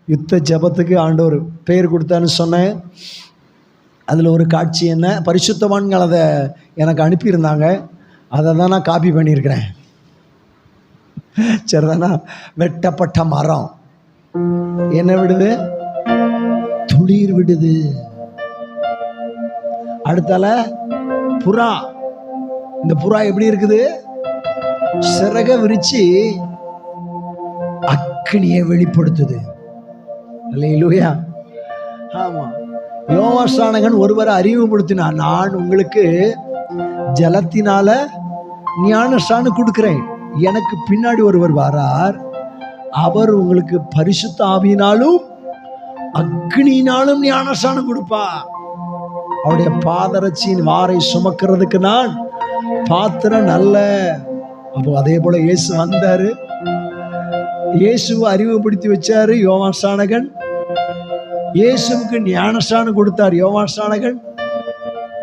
யுத்த ஜபத்துக்கு ஆண்டவர் பெயர் கொடுத்தான்னு சொன்னேன். அதில் ஒரு காட்சி என்ன, பரிசுத்தவான்கள் அதை எனக்கு அனுப்பியிருந்தாங்க. அதை தான் நான் காப்பி பண்ணியிருக்கிறேன். சரிதானா? வெட்டப்பட்ட மரம் என்ன விடுது? துளிர் விடுது. அடுத்தால புறா. இந்த புறா எப்படி இருக்குது? சிறக விரிச்சு அக்கினியை வெளிப்படுத்துது. அல்லேலூயா. ஆமா, யோவான் ஒருவரை அறிமுகப்படுத்தினார். நான் உங்களுக்கு ஜலத்தினால ஞானஸ்நானம் கொடுக்கிறேன், எனக்கு பின்னாடி ஒருவர் வரார், அவர் உங்களுக்கு பரிசுத்த ஆவியினாலும் அக்னியினாலும் ஞானஸ்நானம் கொடுப்பார். அவருடைய பாதரட்சியின் வாரை சுமக்கிறதுக்கு நான் பாத்திரம் நல்ல. அப்போ அதே போல இயேசு வந்தாரு, இயேசுவை அறிமுகப்படுத்தி வச்சாரு யோவான் ஸ்நானகன். இயேசுவுக்கு ஞானஸ்நானம் கொடுத்தார் யோவான் ஸ்நானகன்.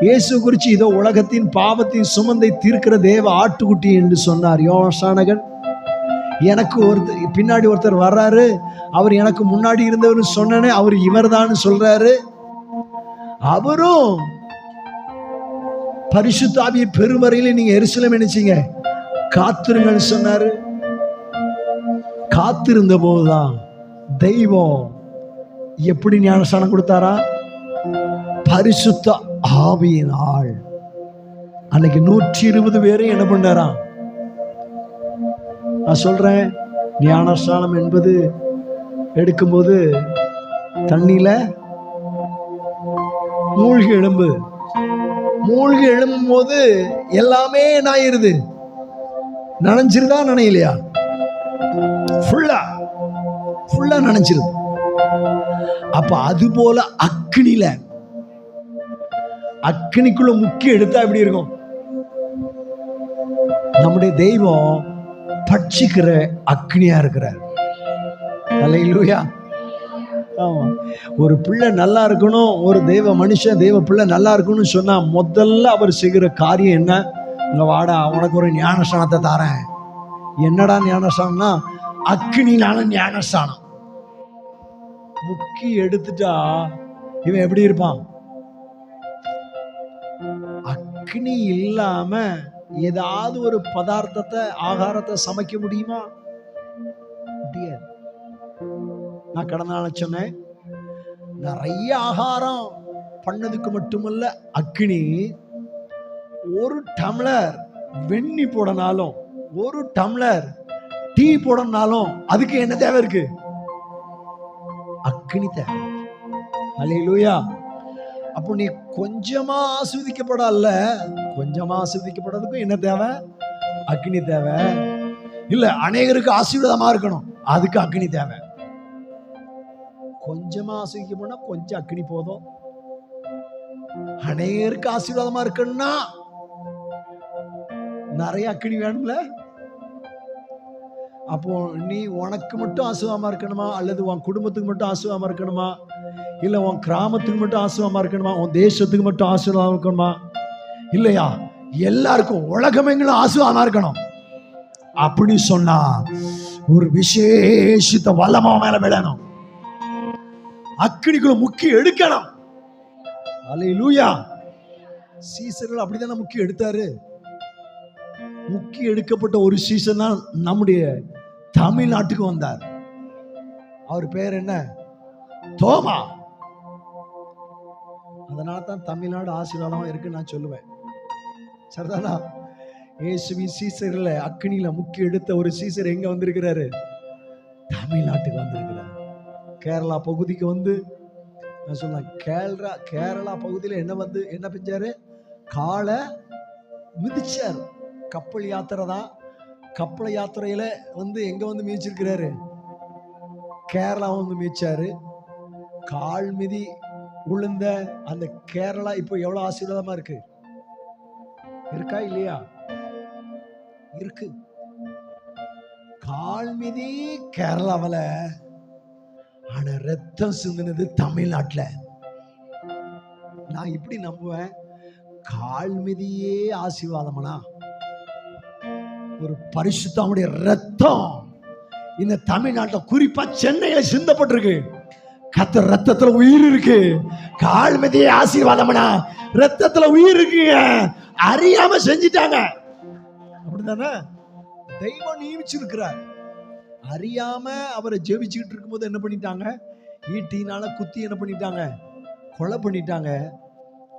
இயேசு குறித்து இதோ உலகத்தின் பாவத்தின் சுமந்தை தீர்க்கிற தேவ ஆட்டுக்குட்டி என்று சொன்னார் யோவான் ஸ்நானகன். எனக்கு பின்னாடி ஒருத்தர் வர்றாரு, அவர் எனக்கு முன்னாடி இருந்தவர் சொன்னனே, அவர் இவர்தான் சொல்றாரு. அவரும் பரிசுத்த ஆவியை பெருமறையில நீங்க எருசலேம் நினைச்சீங்க, காத்திருங்கன்னு சொன்னாரு. காத்திருந்த போதுதான் தெய்வம் எப்படி ஞானஸ்நானம் கொடுத்தாரா? பரிசுத்த ஆவியினால். அன்னைக்கு 120 பேரை என்ன பண்ணாராம்? நான் சொல்றேன், ஞானஸ்நானம் என்பது எடுக்கும்போது தண்ணியில மூழ்கி எழும்பு. மூழ்கி எழும்பும் போது எல்லாமே நாயிருது. நனைஞ்சிருதா நனையிலையா? ஃபுல்லா நனைஞ்சிருது. அப்ப அது போல அக்னிக்குள்ள முக்கி எடுத்தா எப்படி இருக்கும்? நம்முடைய தெய்வம் பட்சிக்கிற அக்னியா இருக்கிறார். அல்லேலூயா. ஆமா, ஒரு பிள்ளை நல்லா இருக்கணும், ஒரு தெய்வ மனுஷன் தெய்வ பிள்ளை நல்லா இருக்கணும்னு சொன்னா முதல்ல அவர் செய்கிற காரியம் என்ன? இங்க வாடா, உனக்கு ஒரு ஞானஸ்நானத்தை தாரேன். என்னடா ஞானஸ்நானம்னா? அக்னினால ஞானஸ்நானம். முக்கி எடுத்துட்டா இவன் எப்படி இருப்பான்? அக்னி இல்லாம ஏதாவது ஒரு பதார்த்தத்தை ஆகாரத்தை சமைக்க முடியுமா? முடியாது. நான் கடந்த நாள் சொன்னேன், நிறைய ஆகாரம் பண்ணதுக்கு மட்டுமல்ல, அக்னி ஒரு டம்ளர் வெண்ணி போடனாலும், ஒரு டம்ளர் டீ போடனாலும் அதுக்கு என்ன தேவை இருக்கு? அக்னி தேவை. அல்லேலூயா. அப்போ நீ கொஞ்சமா ஆஸ்வதிக்கப்படல, கொஞ்சமா ஆஸ்வதிக்கப்படுறதுக்கும் என்ன தேவை? அக்னி தேவை. இல்ல அநேகருக்கு ஆசீர்வாதமா இருக்கணும், அதுக்கு அக்னி தேவை. கொஞ்சமா ஆஸ்வதிக்கப்படா கொஞ்சம் அக்னி போதும். அநேகருக்கு ஆசீர்வாதமா இருக்கணும்னா நிறைய அக்னி வேணும்ல. அப்போ நீ உனக்கு மட்டும் ஆசீர்வாதமா இருக்கணுமா, அல்லது உன் குடும்பத்துக்கு மட்டும் ஆசீர்வாதமா இருக்கணுமா, இல்ல உன் கிராமத்துக்கு மட்டும் ஆசீர்வாதமா இருக்கணுமா, உன் தேசத்துக்கு மட்டும் ஆசீர்வாதம் இருக்கணுமா? இல்லையா, எல்லாருக்கும் உலகமெங்களும் ஆசீர்வாதமா இருக்கணும். அப்படி சொன்னா ஒரு விசேஷித்த வல்லமா மேல விழணும், அக்னிக்குள்ள முக்கி எடுக்கணும். அல்லேலூயா. சீசர்கள் அப்படித்தானே முக்கி எடுத்தாரு. முக்கி எடுக்கப்பட்ட ஒரு சீசன் தான் நம்முடைய தமிழ்நாட்டுக்கு வந்தார். அவர் பேர் என்ன? தோமா. அதனால தான் தமிழ்நாடு ஆசீர்வாதமா இருக்குன்னு நான் சொல்லுவேன். சரிதானா? இயேசுவின் சீசர்ல அக்னியில முக்கி எடுத்த ஒரு சீசர் எங்க வந்திருக்கிறாரு? தமிழ்நாட்டுக்கு வந்திருக்கிறார். கேரளா பகுதிக்கு வந்து நான் சொல்லுவேன், கேரளா பகுதியில என்ன செஞ்சாரு? காலை மிதிச்சார். கப்பல் யாத்திரை தான். கப்பல் யாத்திரையில வந்து எங்க வந்து மிதிச்சிருக்கிறாரு? கேரளா வந்து மிதிச்சாரு. கால் மிதி உளுந்த அந்த கேரளா இப்போ எவ்வளவு ஆசீர்வாதமா இருக்கு? இருக்கா இல்லையா? இருக்கு. கால் மிதி கேரளாவில, ஆனா ரத்தம் சிந்தினது தமிழ்நாட்டுல. நான் இப்படி நம்புவேன், கால் மிதியே ஆசீர்வாதம்னா ஒரு பரிசுத்தமுடைய ரத்தம் இந்த தமிழ்நாட்டில் குறிப்பா சென்னையில சிந்தப்பட்டிருக்கு. கர்த்தர் ரத்தத்துல உயிர் இருக்கு. கால் மிதியே ஆசீர்வாதம்னா ரத்தத்துல உயிர் இருக்குங்க. அறியாம செஞ்சிட்டாங்க. அப்படிதானே? தெய்வம் நியமிச்சிருக்கிறார். அறியாம அவரை ஜெபிச்சுக்கிட்டு இருக்கும்போது என்ன பண்ணிட்டாங்க? ஈட்டினால குத்தி என்ன பண்ணிட்டாங்க? கொலை பண்ணிட்டாங்க.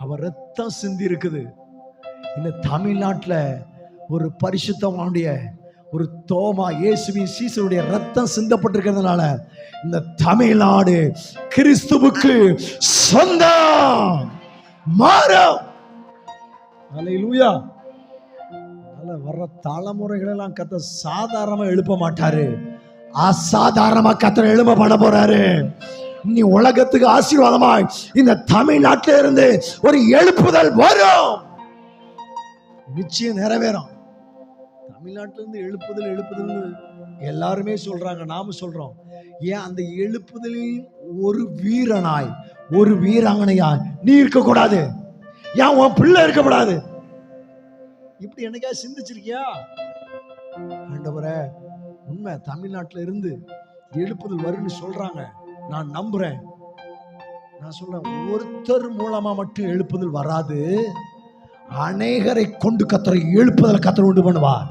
அவர் ரத்தம் சிந்தி இருக்குது. இந்த தமிழ்நாட்டில் ஒரு பரிசுத்தவானுடைய ஒரு தோமா இயேசுவின் சீசருடைய ரத்தம் சிந்தப்பட்டிருக்கிறதுனால இந்த தமிழ்நாடு கிறிஸ்துவுக்கு சொந்தம் மாறும். அல்லேலூயா. வர்ற தலைமுறைகளெல்லாம் கர்த்தர் சாதாரணமா எழுப்ப மாட்டாரு, அசாதாரணமா கர்த்தர் எழுப்ப பண்ண போறாரு. நீ உலகத்துக்கு ஆசீர்வாதமாய் இந்த தமிழ்நாட்டில இருந்து ஒரு எழுப்புதல் வரும். நிச்சயம் நிறைவேறும். தமிழ்நாட்டில இருந்து எழுப்புதல் எல்லாருமே சொல்றாங்க, நாம சொல்றோம். ஏன் அந்த எழுப்புதலில் ஒரு வீரனாய் ஒரு வீராங்கனையாய் நீ இருக்கக்கூடாது? ஏன் உன் பிள்ளை இருக்கக்கூடாது? இப்படி என்னைக்கா சிந்திச்சிருக்கியா? ஆண்டவரே, உண்மை தமிழ்நாட்டில இருந்து எழுப்புதல் வரும்னு சொல்றாங்க. நான் நம்புறேன். நான் சொல்றேன், ஒருத்தர் மூலமா மட்டும் எழுப்புதல் வராது. அநேகரை கொண்டு கர்த்தர் எழுப்புதல் கர்த்தர் உண்டு பண்ணுவார்.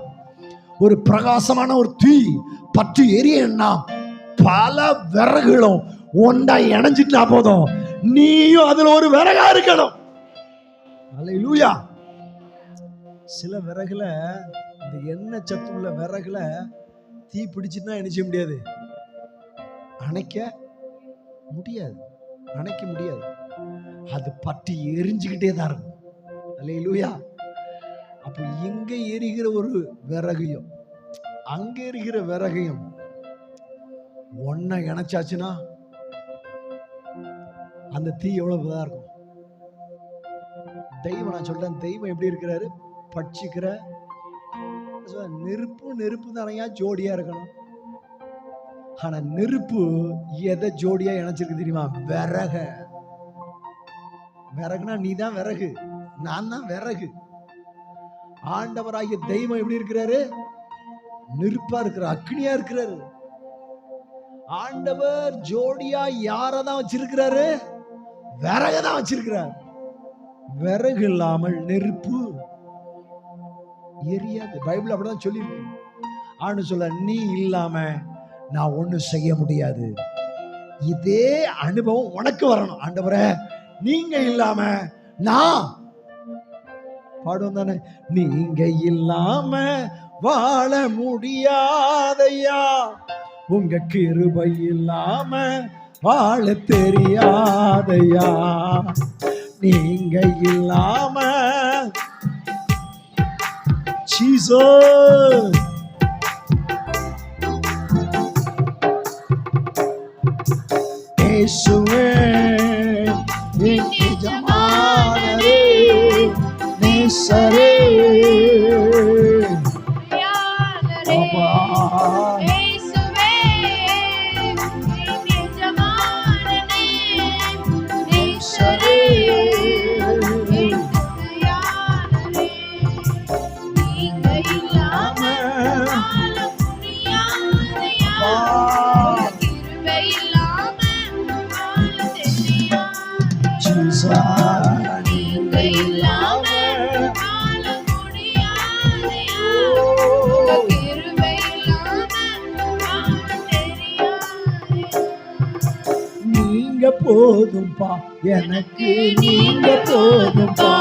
ஒரு பிரகாசமான ஒரு தீ பற்றி எரியன்னா பல விறகுகளும் ஒன்றா இணைஞ்சிட்டா போதும், நீயும் அதுல ஒரு விறகா இருக்கணும். அல்லேலூயா. சில விறகுல, இந்த எண்ணெய் சத்து உள்ள விறகுல தீ பிடிச்சுன்னா என்ன செய்ய முடியாது? அணைக்க முடியாது. அது பற்றி எரிஞ்சுக்கிட்டே தான் இருக்கும். அல்லேலூயா. அப்போ இங்க எரிகிற ஒரு விறகையும் அங்க எரிகிற விறகையும் ஒன்ன இணைச்சாச்சுன்னா அந்த தீ எவ்வளவு இதா இருக்கும். தெய்வம், நான் சொல்றேன், தெய்வம் எப்படி இருக்கிறாரு? பட்சிக்கிற நெருப்பு தானையா ஜோடியா இருக்கணும். ஆனா நெருப்பு எதை ஜோடியா இணைச்சிருக்கு தெரியுமா? விறகுனா நீ தான் விறகு, நான் தான் விறகு. ஆண்டவராகிய தெய்வம் எப்படி இருக்கிறாரு? நெருப்பா இருக்கிறார், அக்னியா இருக்கிறாரு. ஆண்டவர் ஜோடியா யாரதான் வச்சிருக்கிறாரு? விறகுதான் வச்சிருக்கிறார். விறகு இல்லாமல் நெருப்பு எரியாது. பைபிள் அப்படிதான் சொல்லியிருக்கு. ஆண்டு சொல்ல, நீ இல்லாம நான் ஒண்ணும் செய்ய முடியாது. இதே அனுபவம் உனக்கு வரணும். ஆண்டவரே, நீங்க இல்லாம நான் பாடுவோம் தானே? நீங்க இல்லாம வாழ முடியாதையா, உங்க கிருபை இல்லாம வாழ தெரியாதையா, நீங்க இல்லாம ஜீசஸ். இயேசுவே என் எஜமானரே, நேசரே, போதும்பா எனக்கு, நீங்க போதும்பா,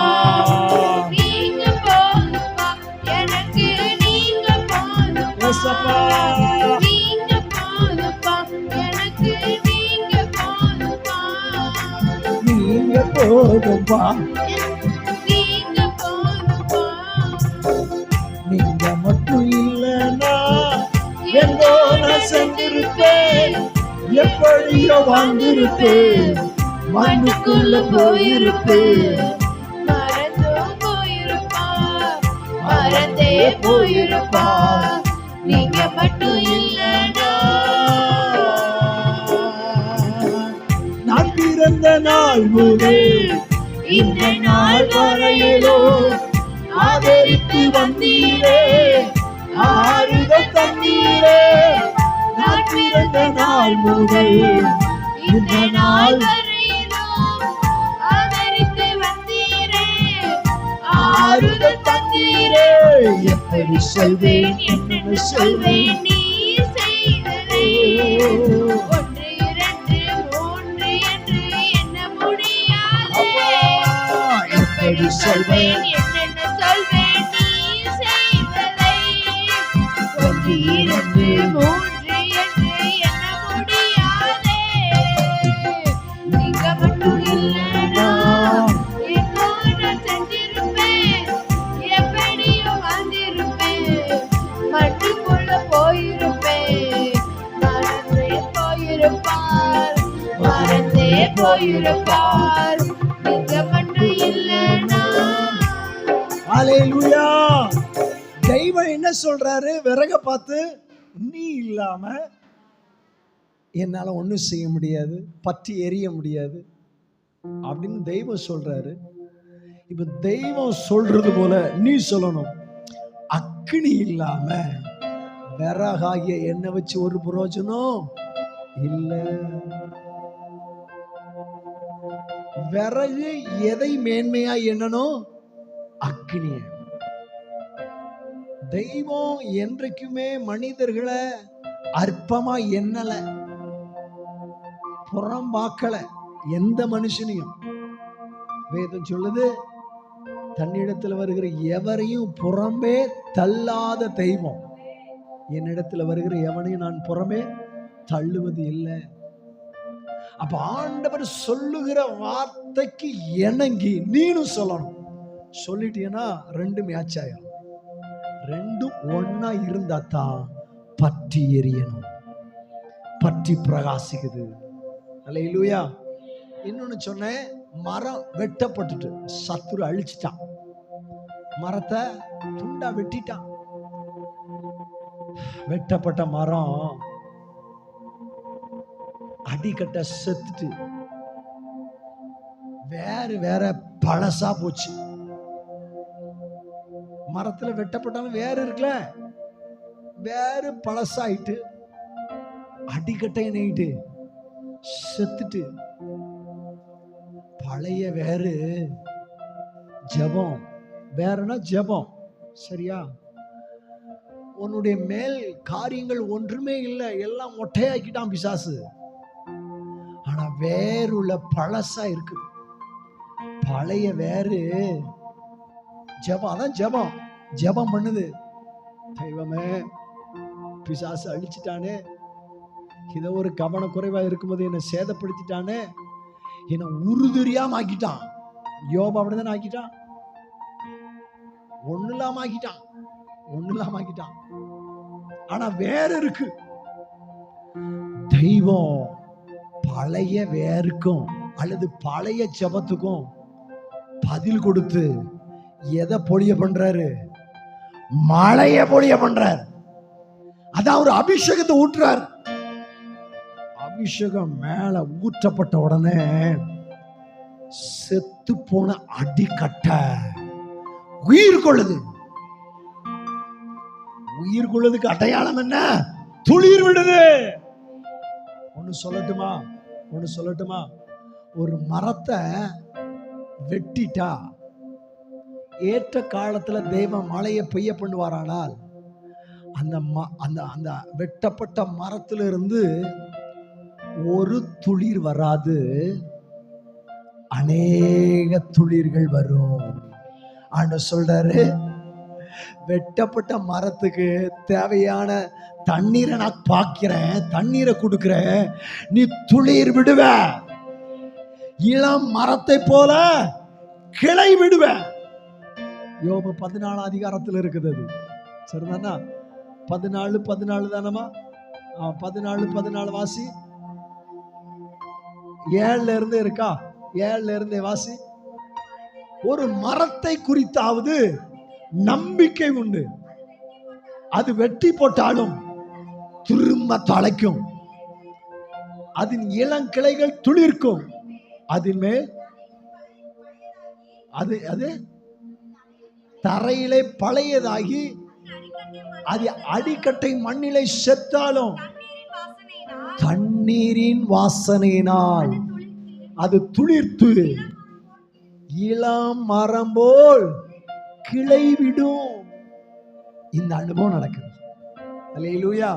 நீங்க போதும்பா எனக்கு, நீங்க போதும்பா, நீங்க போதும்பா எனக்கு, நீங்க போதும்பா, நீங்க போதும்பா, நீங்க போதும்பா. நீங்க மட்டும் இல்லைன்னா எங்கோ நான் சென்றிருப்பேன், எப்படியோ வாழ்ந்திருப்பேன், மண்ணுக்குள்ள போயிருப்பேன், மறந்தே போயிருப்பா. நீங்க மட்டும் இல்லைனா நான் பிறந்த நாள் முதல் இந்த நாள் வரையிலோ ஆதரித்து வந்தீரே, ஆறுதல் தந்தீரே, நான் பிறந்த நாள் முதல் இந்த நாள் வரையிலும் ஆதரித்து வந்தீரே, ஆறுதல் தந்தீரே. எப்படி சொல்வேன், என்னென்னு சொல்வேன் நீ செய்ததை. ஒன்று இரண்டு மூன்று என்று எண்ண முடியாது. எப்படி சொல்வேன், என்னென்ன சொல்வேன் நீ செய்ததை. ஒன்று இரண்டு மூன்று என்று எண்ண முடியாதே. நீங்க மட்டும் இல்லைனா எங்கோ நான் சென்றிருப்பேன், எப்படியோ வந்திருப்பேன், மட்டுக்குள்ள போயிருப்பேன். மறந்தே போயிருப்பார், மறந்தே போயிருப்பார். நீங்க மட்டும் இல்லைனா. ஹல்லேலூயா. தெய்வம் என்ன சொல்றாரு? விறக பார்த்து, நீ இல்லாம என்னால ஒண்ணும் செய்ய முடியாது, பற்றி எரிய முடியாது அப்படின்னு தெய்வம் சொல்றாரு. இப்ப தெய்வம் சொல்றது போல நீ சொல்லணும், அக்கினி இல்லாம விறகாகிய எண்ணெய் வச்சு ஒரு பிரயோஜனம் இல்ல. விறகு எதை மேன்மையா எண்ணணும்? அக்கினிய. தெய்வம் என்றைக்குமே மனிதர்களை அற்பமா எண்ணல, புறம்பாக்கல எந்த மனுஷனையும். வேதம் சொல்லுது, தன்னிடத்துல வருகிற எவரையும் புறம்பே தள்ளாத தெய்வம். என்னிடத்துல வருகிற எவனையும் நான் புறமே தள்ளுவது இல்லை. அப்ப ஆண்டவர் சொல்லுகிற வார்த்தைக்கு இணங்கி நீனும் சொல்லணும். சொல்லிட்டீங்கன்னா ரெண்டும் மேட்ச் ஆயிரும். ரெண்டும் ஒன்னா இருந்தா தான் பற்றி எரியணும், பற்றி பிரகாசிக்குது. அல்லேலூயா. இன்னொன்னு சொன்னேன், மரம் வெட்டப்பட்டுட்டு சத்துரு அழிச்சிட்டான், மரத்தை துண்டா வெட்டிட்டான். வெட்டப்பட்ட மரம் அடிக்கட்ட செத்துட்டு வேற பழசா போச்சு. மரத்துல வெட்டப்பட்டாலும் வேற இருக்குல்ல, வேற பழசாயிட்டு அடிக்கட்டை நெய்ட்டு செத்துட்டு. பழைய வேறு ஜெபம், வேறனா ஜெபம். சரியா? உன்னுடைய மேல் காரியங்கள் ஒன்றுமே இல்லை, எல்லாம் மொட்டையாக்கிட்டான் பிசாசு. ஆனா வேறுள்ள பழசா இருக்கு. பழைய வேறு ஜெபம். அதான் ஜெபம். ஜெபம் பண்ணுது, தெய்வமே பிசாசு அழிச்சிட்டானே, இதை ஒரு கவனக்குறைவா இருக்கும்போது என்னை சேதப்படுத்திட்டானே, என்னை உறுதுரியாம ஆக்கிட்டான். யோபு அப்படிதான் ஆக்கிட்டான், ஒண்ணு இல்லாம ஆக்கிட்டான், ஒண்ணு இல்லாம ஆக்கிட்டான். ஆனா வேற இருக்கு. தெய்வம் பழைய வேருக்கும் அல்லது பழைய ஜெபத்துக்கும் பதில் கொடுத்து எதை பொழிய பண்றாரு? மழைய பொழிய பண்றாரு. அதான் ஒரு அபிஷேகத்தை ஊற்றுறார். அபிஷேகம் மேல ஊற்றப்பட்ட உடனே செத்து போன அடிக்கட்ட உயிர் கொள்ளுது. உயிர் கொள்ளுதுக்கு அடையாளம் என்ன? துளிர் விடுது. ஒன்னு சொல்லட்டுமா? ஒரு மரத்தை வெட்டிட்டா ஏற்ற காலத்துல தெய்வம் மழையை பெய்ய பண்ணுவாரானால் அந்த வெட்டப்பட்ட மரத்திலிருந்து ஒரு துளிர் வராது, அநேக துளிர்கள் வரும். ஆண்டவர் சொல்றாரு, வெட்டப்பட்ட மரத்துக்கு தேவையான தண்ணீரை நான் பாக்கிறேன், தண்ணீரை கொடுக்கிறேன், நீ துளிர் விடுவ, இளம் மரத்தை போல கிளை விடுவ. யோபு 14 அதிகாரத்தில் இருக்குது. அது சரிதானா? 14 தானமா? 14 வாசி. 7 இருந்து இருக்கா? 7 இருந்து வாசி. ஒரு மரத்தை குறித்தாவது நம்பிக்கை உண்டு, அது வெட்டி போட்டாலும் திரும்ப தழைக்கும், அதன் இளங்கிளைகள் துளிர்க்கும், அதன் மேல் அது தரையிலே பழையதாகி அது அடிக்கட்டை மண்ணிலே செத்தாலும் தண்ணீரின் வாசனையினால் அது துளிர்த்து இளம் மரம் போல் கிளை விடும். இந்த அனுபவம் நடக்குது. அல்லேலூயா.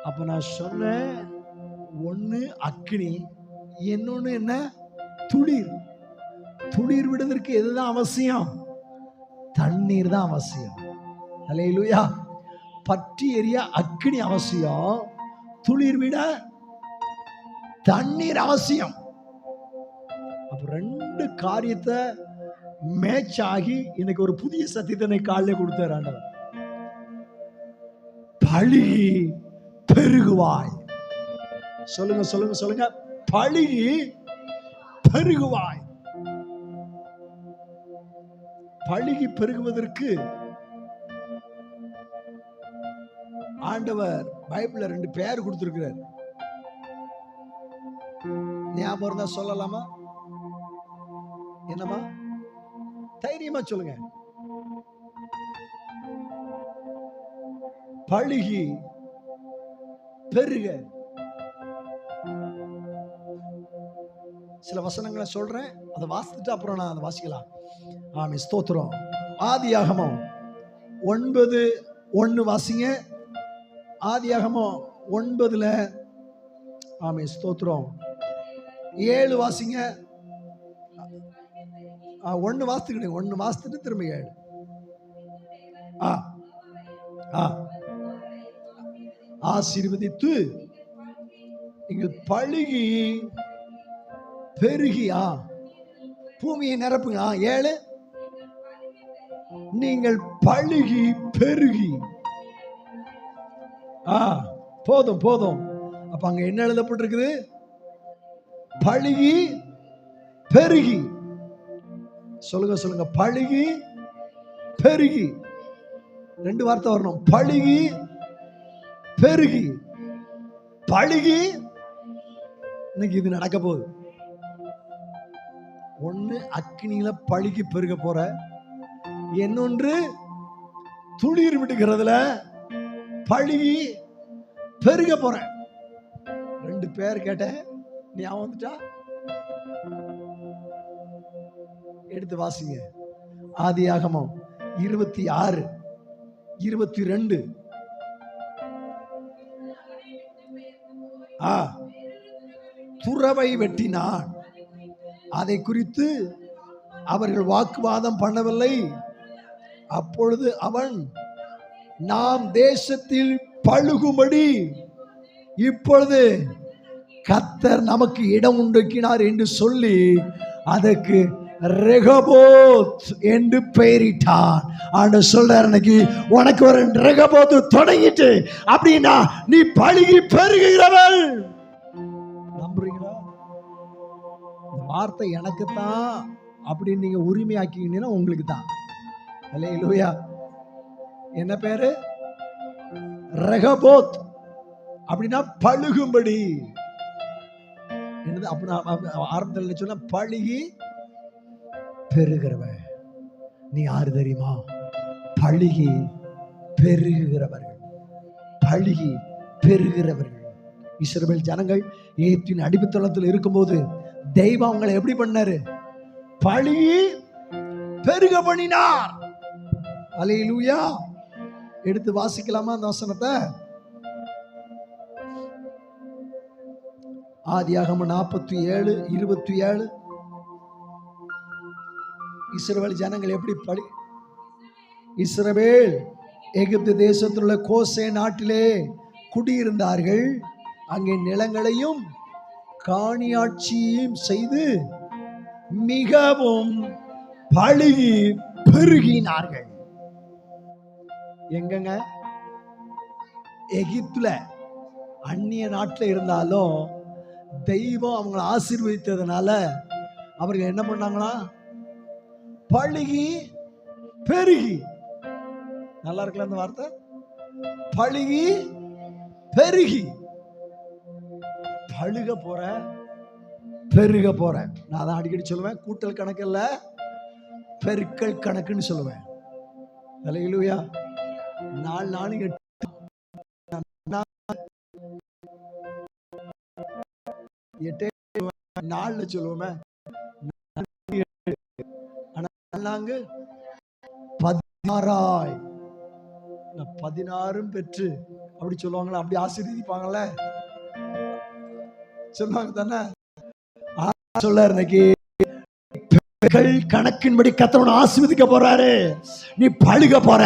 அப்ப நான் சொன்னேன், ஒண்ணு அக்கினி, இன்னொன்னு என்ன? துளிர். துளிர் விடுவதற்கு எதுதான் அவசியம்? தண்ணீர் தான் அவசியம். அல்லேலூயா. பற்றி எரிய அக்கினி அவசியம், துளிர் விட தண்ணீர் அவசியம். அப்ப ரெண்டு காரியத்தை மேட்ச் ஆகி இன்னைக்கு ஒரு புதிய சத்தியத்தை காலையில கொடுத்தார் ஆண்டவர். பழுகி பெருகுவாய். சொல்லுங்க சொல்லுங்க சொல்லுங்க. பழுகி பெருகுவாய். பழுகி பெருகுவதற்கு ஆண்டவர் பைபிள்ல 2 பேர் கொடுத்திருக்கிறார். ஞாபகம் இருந்தா சொல்லலாமா? என்னமா? தைரியமா சொல்லுங்க. பழுகி பெருக. சில வசனங்களை சொல்றேன், அதை வாசித்துட்டு அப்புறம் நான் அதை வாசிக்கலாம். ஆமே, ஸ்தோத்திரம். ஆதியாகமம் 9:1 வாசிங்க. ஆதியாகமம் 9ல ஆமே ஸ்தோத்திரம் 7 வாசிங்க. 1 வாசித்துக்கிட்டீங்க, 1 வாசித்துட்டு திரும்ப 7. ஆசீர்வதித்து நீங்கள் பழுகி பெருகி பூமியை நிரப்புங்க. 7 நீங்கள் பழுகி பெருகி. போதும் போதும். அப்ப அங்க என்ன எழுதப்பட்டிருக்குது? பழுகி பெருகி. சொல்லுங்க சொல்லுங்க. பழுகி பெருகி. 2 வார்த்தை வரணும். பழுகி பெருகி. பழுகி. இன்னைக்கு இது நடக்க போகுது. ஒண்ணு அக்கினியில பழுகி பெருக போற, இன்னொன்று துளிர் விடுகிறதுல பழுகி பெருக போற. 2 பேர் கேட்டேன், நீ அவன் வந்துட்டா. எடுத்து வாசிங்க. ஆதியாகமம் 26:22. துறவை வெட்டினான். அதை குறித்து அவர்கள் வாக்குவாதம் பண்ணவில்லை. அப்பொழுது அவன், நாம் தேசத்தில் பழுகும்படி இப்பொழுது கர்த்தர் நமக்கு இடம் உண்டாக்கினார் என்று சொல்லி அதற்கு ரெகபோத் என்று பெயரிட்டான். ஆண்டவர் சொல்றார், இன்னைக்கு உனக்கு ஒரு ரெகபோத் தொடங்கிட்டு அப்படின்னா நீ பழுகி பெருகிறவள். நம்புறீங்களா? இந்த வார்த்தை எனக்கு தான் அப்படின்னு நீங்க உரிமையாக்கிங்கன்னா உங்களுக்கு தான். அல்லேலூயா. என்ன பேரு? ரெகபோத். அப்படின்னா பழுகும்படி. என்னது? அப்படின்னா ஆரம்பத்தில் சொன்ன பழுகி பெருகிறவன். நீ யாரு தெரியுமா? பழுகி பெருகிறவர்கள். பழுகி பெருகிறவர்கள். இஸ்ரவேல் ஜனங்கள் எகிப்தின் அடிமைத்தளத்தில் இருக்கும்போது தெய்வம் அவங்களை எப்படி பண்ணாரு? பழுகி பெருக பண்ணினார். அல்லேலூயா. எடுத்து வாசிக்கலாமா அந்த வசனத்தை? ஆதியாகமம் 47:27. இஸ்ரவேல் ஜனங்கள் எப்படி இஸ்ரவேல் எகிப்து தேசத்தில் உள்ள கோசே நாட்டிலே குடியிருந்தார்கள். அங்கே நிலங்களையும் காணியாட்சியையும் செய்து மிகவும் பழுகி பெருகினார்கள். எங்கங்க? எகிப்துல, அந்நிய நாட்டில் இருந்தாலும் தெய்வம் அவங்களை ஆசீர்வதித்ததுனால அவர்கள் என்ன பண்ணாங்களா? பழுகி பெருகி. நல்லா இருக்குல்ல அந்த வார்த்தை? பழுகி பெருகி. பழுக போற, பெருக போற. நான் தான் அடிக்கடி சொல்லுவேன், கூட்டல் கணக்கு இல்ல, பெருக்கல் கணக்குன்னு சொல்லுவேன். அல்லேலூயா. 4 4 8 8 4 சொல்லுவோமே, ஆனா நாங்க 16 16 பெற்று அப்படி சொல்லுவாங்களா? அப்படி ஆசீர்வதிப்பாங்கல்ல, சொல்லுவாங்க தானே? சொல்ல இன்னைக்கு கணக்கின்படி கர்த்தர் ஆசீர்வதிக்க போறாரு. நீ பழுக போற,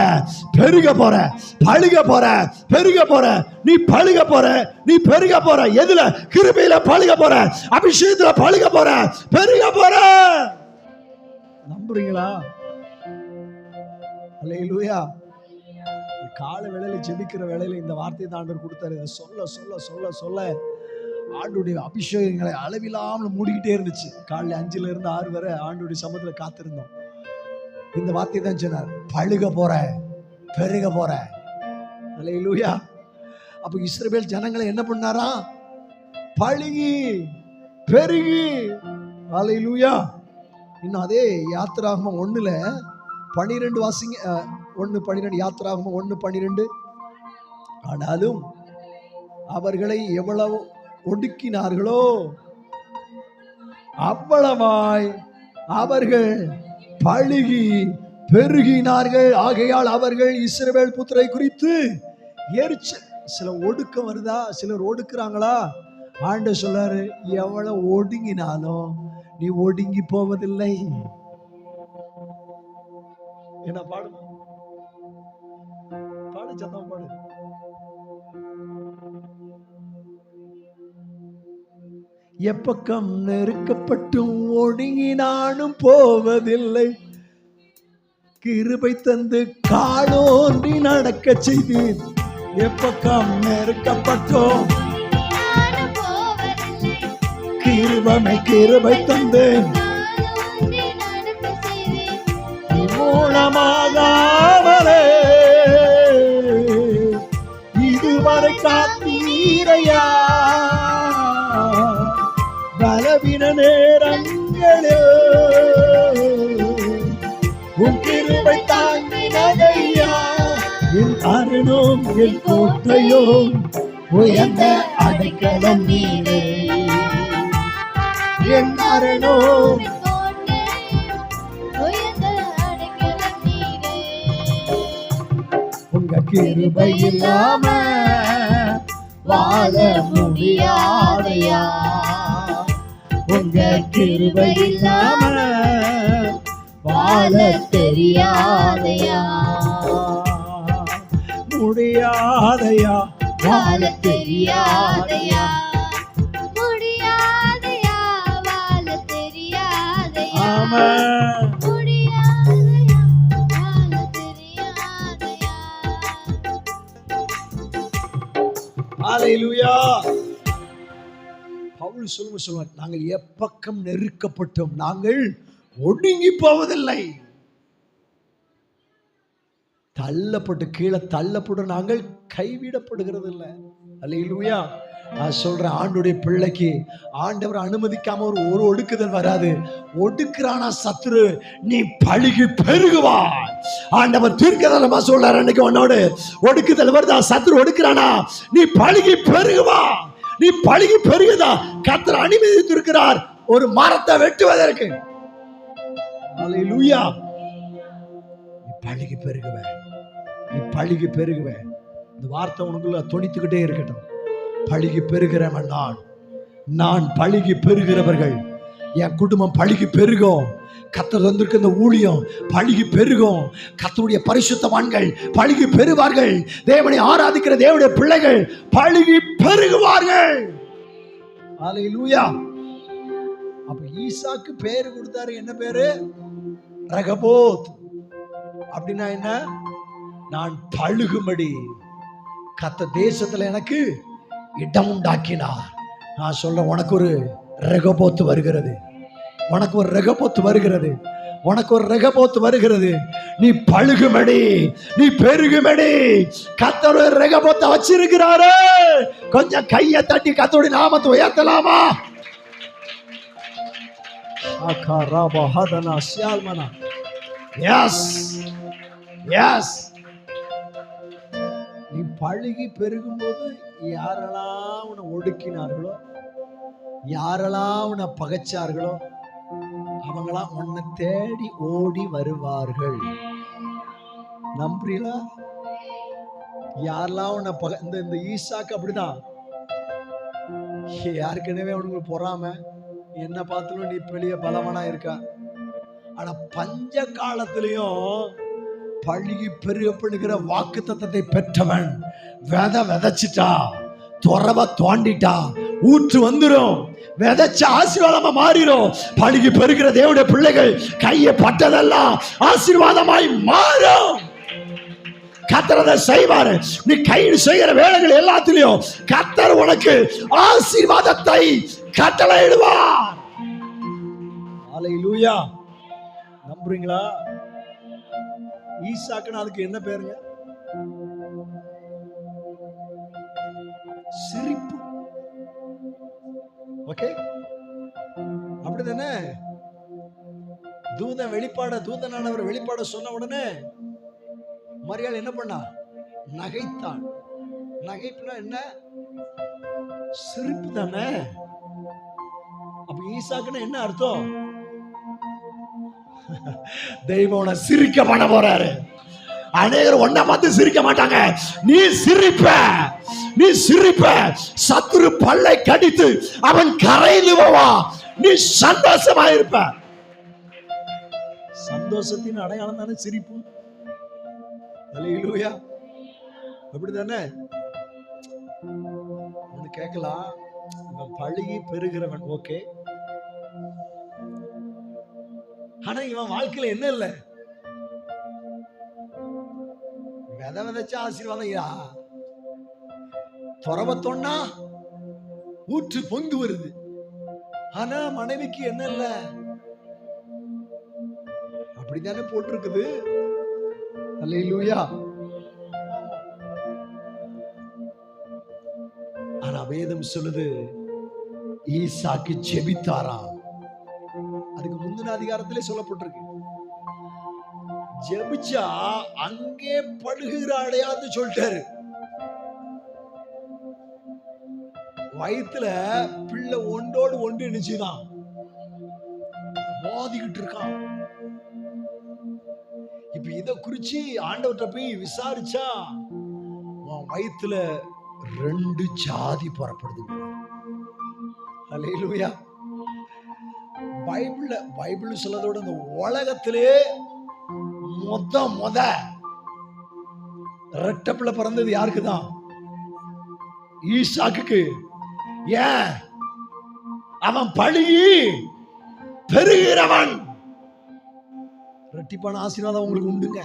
பெருக போற, பழுக போற, பெருக போற, நீ பழுக போற, நீ பெருக போற. எதுல? கிருபையில பழுக போற, அபிஷேகத்துல பழுக போற, பெருக போற. நம்புறீங்களா? அல்லேலூயா. கால வேளையில ஜெபிக்கிற வேளையில இந்த வார்த்தையை தான் ஆண்டவர் கொடுத்தாரு. இதை சொல்ல சொல்ல சொல்ல சொல்ல ஆண்டுடைய அபிஷேகங்களை அளவில்லாமல் மூடிக்கிட்டே இருந்துச்சு. காலைல 5ல இருந்து 6 வரை ஆண்டுடைய சமூகத்துல காத்திருந்தோம். இந்த வார்த்தை தான் சொன்னார், பழுக போற, பெருக போற. அல்லேலூயா. அப்ப இஸ்ரவேல் ஜனங்களை என்ன பண்ணாரா? பழுகி பெருகி. அல்லேலூயா. இன்னும் அதே யாத்திராகமம் 1ல 12 வாசிங்க. 1:12 யாத்திராகமம் 1:12. ஆனாலும் அவர்களை எவ்வளவு ஒடுக்கினார்களோ அவ்வளவாய் அவர்கள் பழுகி பெருகினார்கள். ஆகையால் அவர்கள் இஸ்ரவேல் புத்திரை குறித்து எரிச்சல். சில ஒடுக்கம் வருதா? சிலர் ஒடுக்குறாங்களா? ஆண்டவர் சொல்றாரு, எவ்வளவு ஒடுங்கினாலும் நீ ஒடுங்கி போவதில்லை. என்ன பாடு? பாடு, சத்தம் பாடு. எப்பக்கம் நெருக்கப்பட்டும் ஒடுங்கி நானும் போவதில்லை. கிருபை தந்து காலோன்றி நடக்க செய்தீர். எப்பக்கம் நெருக்கப்பட்டோம் கிருபை தந்து மூலமாகாமலே இதுவரை காத்தீரையா. பலவீன நேரங்களில் உன் கிருபை தாங்கினதையா. என் அருணும் என் கோட்டையும் உயர்ந்த அடைக்கலம் நீரே. என் அருணும் உங்க கிருபை இல்லாம வாழ முடியாதையா. உங்க கிருபை இல்லாம வாழ தெரியாதையா. முடியாதையா, வாழ தெரியாதையா. முடியாதையா, வாழ தெரியாதையா. ஆமா. முடியாதையா, வாழ தெரியாதையா. ஹல்லேலூயா. பவுல் சொல்லுவார், நாங்கள் எப்பக்கம் நெருக்கப்பட்டோம் நாங்கள் ஒடுங்கி போவதில்லை. தள்ளப்பட்டு கீழே தள்ளப்படும் நாங்கள் கைவிடப்படுகிறது இல்லை. அல்லேலூயா. நான் சொல்றேன், ஆண்டுடைய பிள்ளைக்கு ஆண்டவர் அனுமதிக்காம ஒரு ஒடுக்குதல் வராது. ஒடுக்குறானா சத்துரு, நீ பழுகி பெருகுவா. ஆண்டவர் தீர்க்கதரிசனமா சொல்றாரு, அன்னைக்கு உன்னோடு ஒடுக்குதல் வருதா? சத்துரு ஒடுக்குறானா, நீ பழுகி பெருகுவா. நீ பழுகி பெருகுதா? கர்த்தர் அனுமதித்திருக்கிறார் ஒரு மரத்தை வெட்டுவதற்கு. அல்லேலூயா. நீ பழுகி பெருகுவ, நீ பழுகி பெருகுவ. இந்த வார்த்தை உனக்குள்ள தொனித்துக்கிட்டே இருக்கட்டும். பழுகி பெருகிறவன் நான் பழுகி பெருகிறவர்கள். என் குடும்பம் பழுகி பெருகும். கர்த்தர் வந்திருக்க இந்த ஊழியம் பழுகி பெருகும். கர்த்தருடைய பரிசுத்தவான்கள் பழுகி பெறுவார்கள். தேவனை ஆராதிக்கிற தேவனுடைய பிள்ளைகள் பழுகி பெருகுவார்கள். அல்லேலூயா. அப்ப ஈசாக்கு பேரு கொடுத்தாரு. என்ன பேரு? ரகபோத். அப்படின்னா என்ன? நான் பழுகும்படி கர்த்தர் தேசத்துல எனக்கு இடம் உண்டாக்கினார். நான் சொல்ல, உனக்கு ஒரு ரெகபோத்து வருகிறது. உனக்கு ஒரு ரெகபோத்து வருகிறது. உனக்கு ஒரு ரெகபோத்து வருகிறது. நீ பழுகுமடி, நீ பெருகுமடி. கர்த்தர் ஒரு ரெகபோத்தை வச்சிருக்கிறாரு. கொஞ்சம் கையை தட்டி கர்த்தருடைய நாமத்தை உயர்த்தலாமா? S S. நீ பழுகி பெருகும் போது யாரெல்லாம் உன்னை ஒடுக்கினார்களோ, யாரெல்லாம் உன்னை பகைச்சார்களோ அவங்களாம் உன்னை தேடி ஓடி வருவார்கள். நம்புறீங்களா? யாரெல்லாம் உன்னை இந்த ஈசாக்கு அப்படிதான். யாருக்கெனவே உனக்கு பொறாம, என்ன பார்த்தாலும் நீ பெரிய பலவனா இருக்கா. ஆனா பஞ்ச காலத்திலையும் பழுகி பெருகப்படுகிற வாக்கு தத்தத்தை பெற்றவன் விதைச்சிட்டா, துறவ தோண்டிட்டா, ஊற்று வந்துடும், விதைச்ச ஆசீர்வாதமா மாறிடும். பழுகி பெருகிற தேவனுடைய பிள்ளைகள் கையை பட்டதெல்லாம் ஆசீர்வாதமாய் மாறும். கர்த்தர் செய்வாரு. நீ கையில் செய்கிற வேலைகள் எல்லாத்திலையும் கர்த்தர் உனக்கு ஆசீர்வாதத்தை கட்டளையிடுவார். ஹல்லேலூயா. நம்புறீங்களா? ஈசாக்குன்னு அதுக்கு என்ன பேருங்க? சிரிப்பு. ஓகே, அப்படிதானே? தூதனானவர் வெளிப்பாட சொன்ன உடனே மரியாள் என்ன பண்ணா? நகைத்தான். நகைப்புனா என்ன? சிரிப்பு தானே. அப்ப ஈசாக்குன்னு என்ன அர்த்தம்? தெய்வம் சிரிக்க பண்ண போறாரு. அநேகர் ஒன்ன பார்த்து சிரிக்க மாட்டாங்க. நீ சிரிப்ப. சத்துரு பல்லை கடித்து அவன் கரைந்து போவான். நீ சந்தோஷமா இருப்ப. சந்தோஷத்தின் அடையாளம் தானே சிரிப்பு. ஹல்லேலூயா. அப்படிதானே? ஒன்னு கேட்கலாம், பழுகி பெருகிறவன் ஓகே, ஆனா இவன் வாழ்க்கையில என்ன இல்ல? விதைச்ச ஆசீர்வாதம். துறவத்தோன்னா ஊற்று பொங்கு வருது. ஆனா மனைவிக்கு என்ன இல்ல? அப்படித்தானே போட்டிருக்குது. ஹல்லேலூயா. ஆனா வேதம் சொல்லுது ஈசாக்கு ஜெபித்தாராம். அதுக்கு முந்தின அதிகாரத்திலே சொல்லப்பட்டிருக்கு. ஜெபிச்சா அங்கே படுகிற அடையாளத்தை சொல்லிட்டாரு. வயித்துல பிள்ளை ஒன்றோடு ஒன்று நினைச்சுதான் மோதிக்கிட்டு இருக்கான். இப்ப இத குறிச்சு ஆண்டவர்கிட்ட போய் விசாரிச்சா வயித்துல 2 ஜாதி புறப்படுது. ஹல்லேலூயா. பைபிள் சொல்லதோட இந்த உலகத்திலே முத ரெட்டை பிள்ளை பிறந்தது யாருக்குதான்? ஈசாக்குக்கு. ஏன்? அவன் பழுகி பெருகிறவன். ரெட்டிப்பான ஆசீர்வாதம் உங்களுக்கு உண்டுங்க.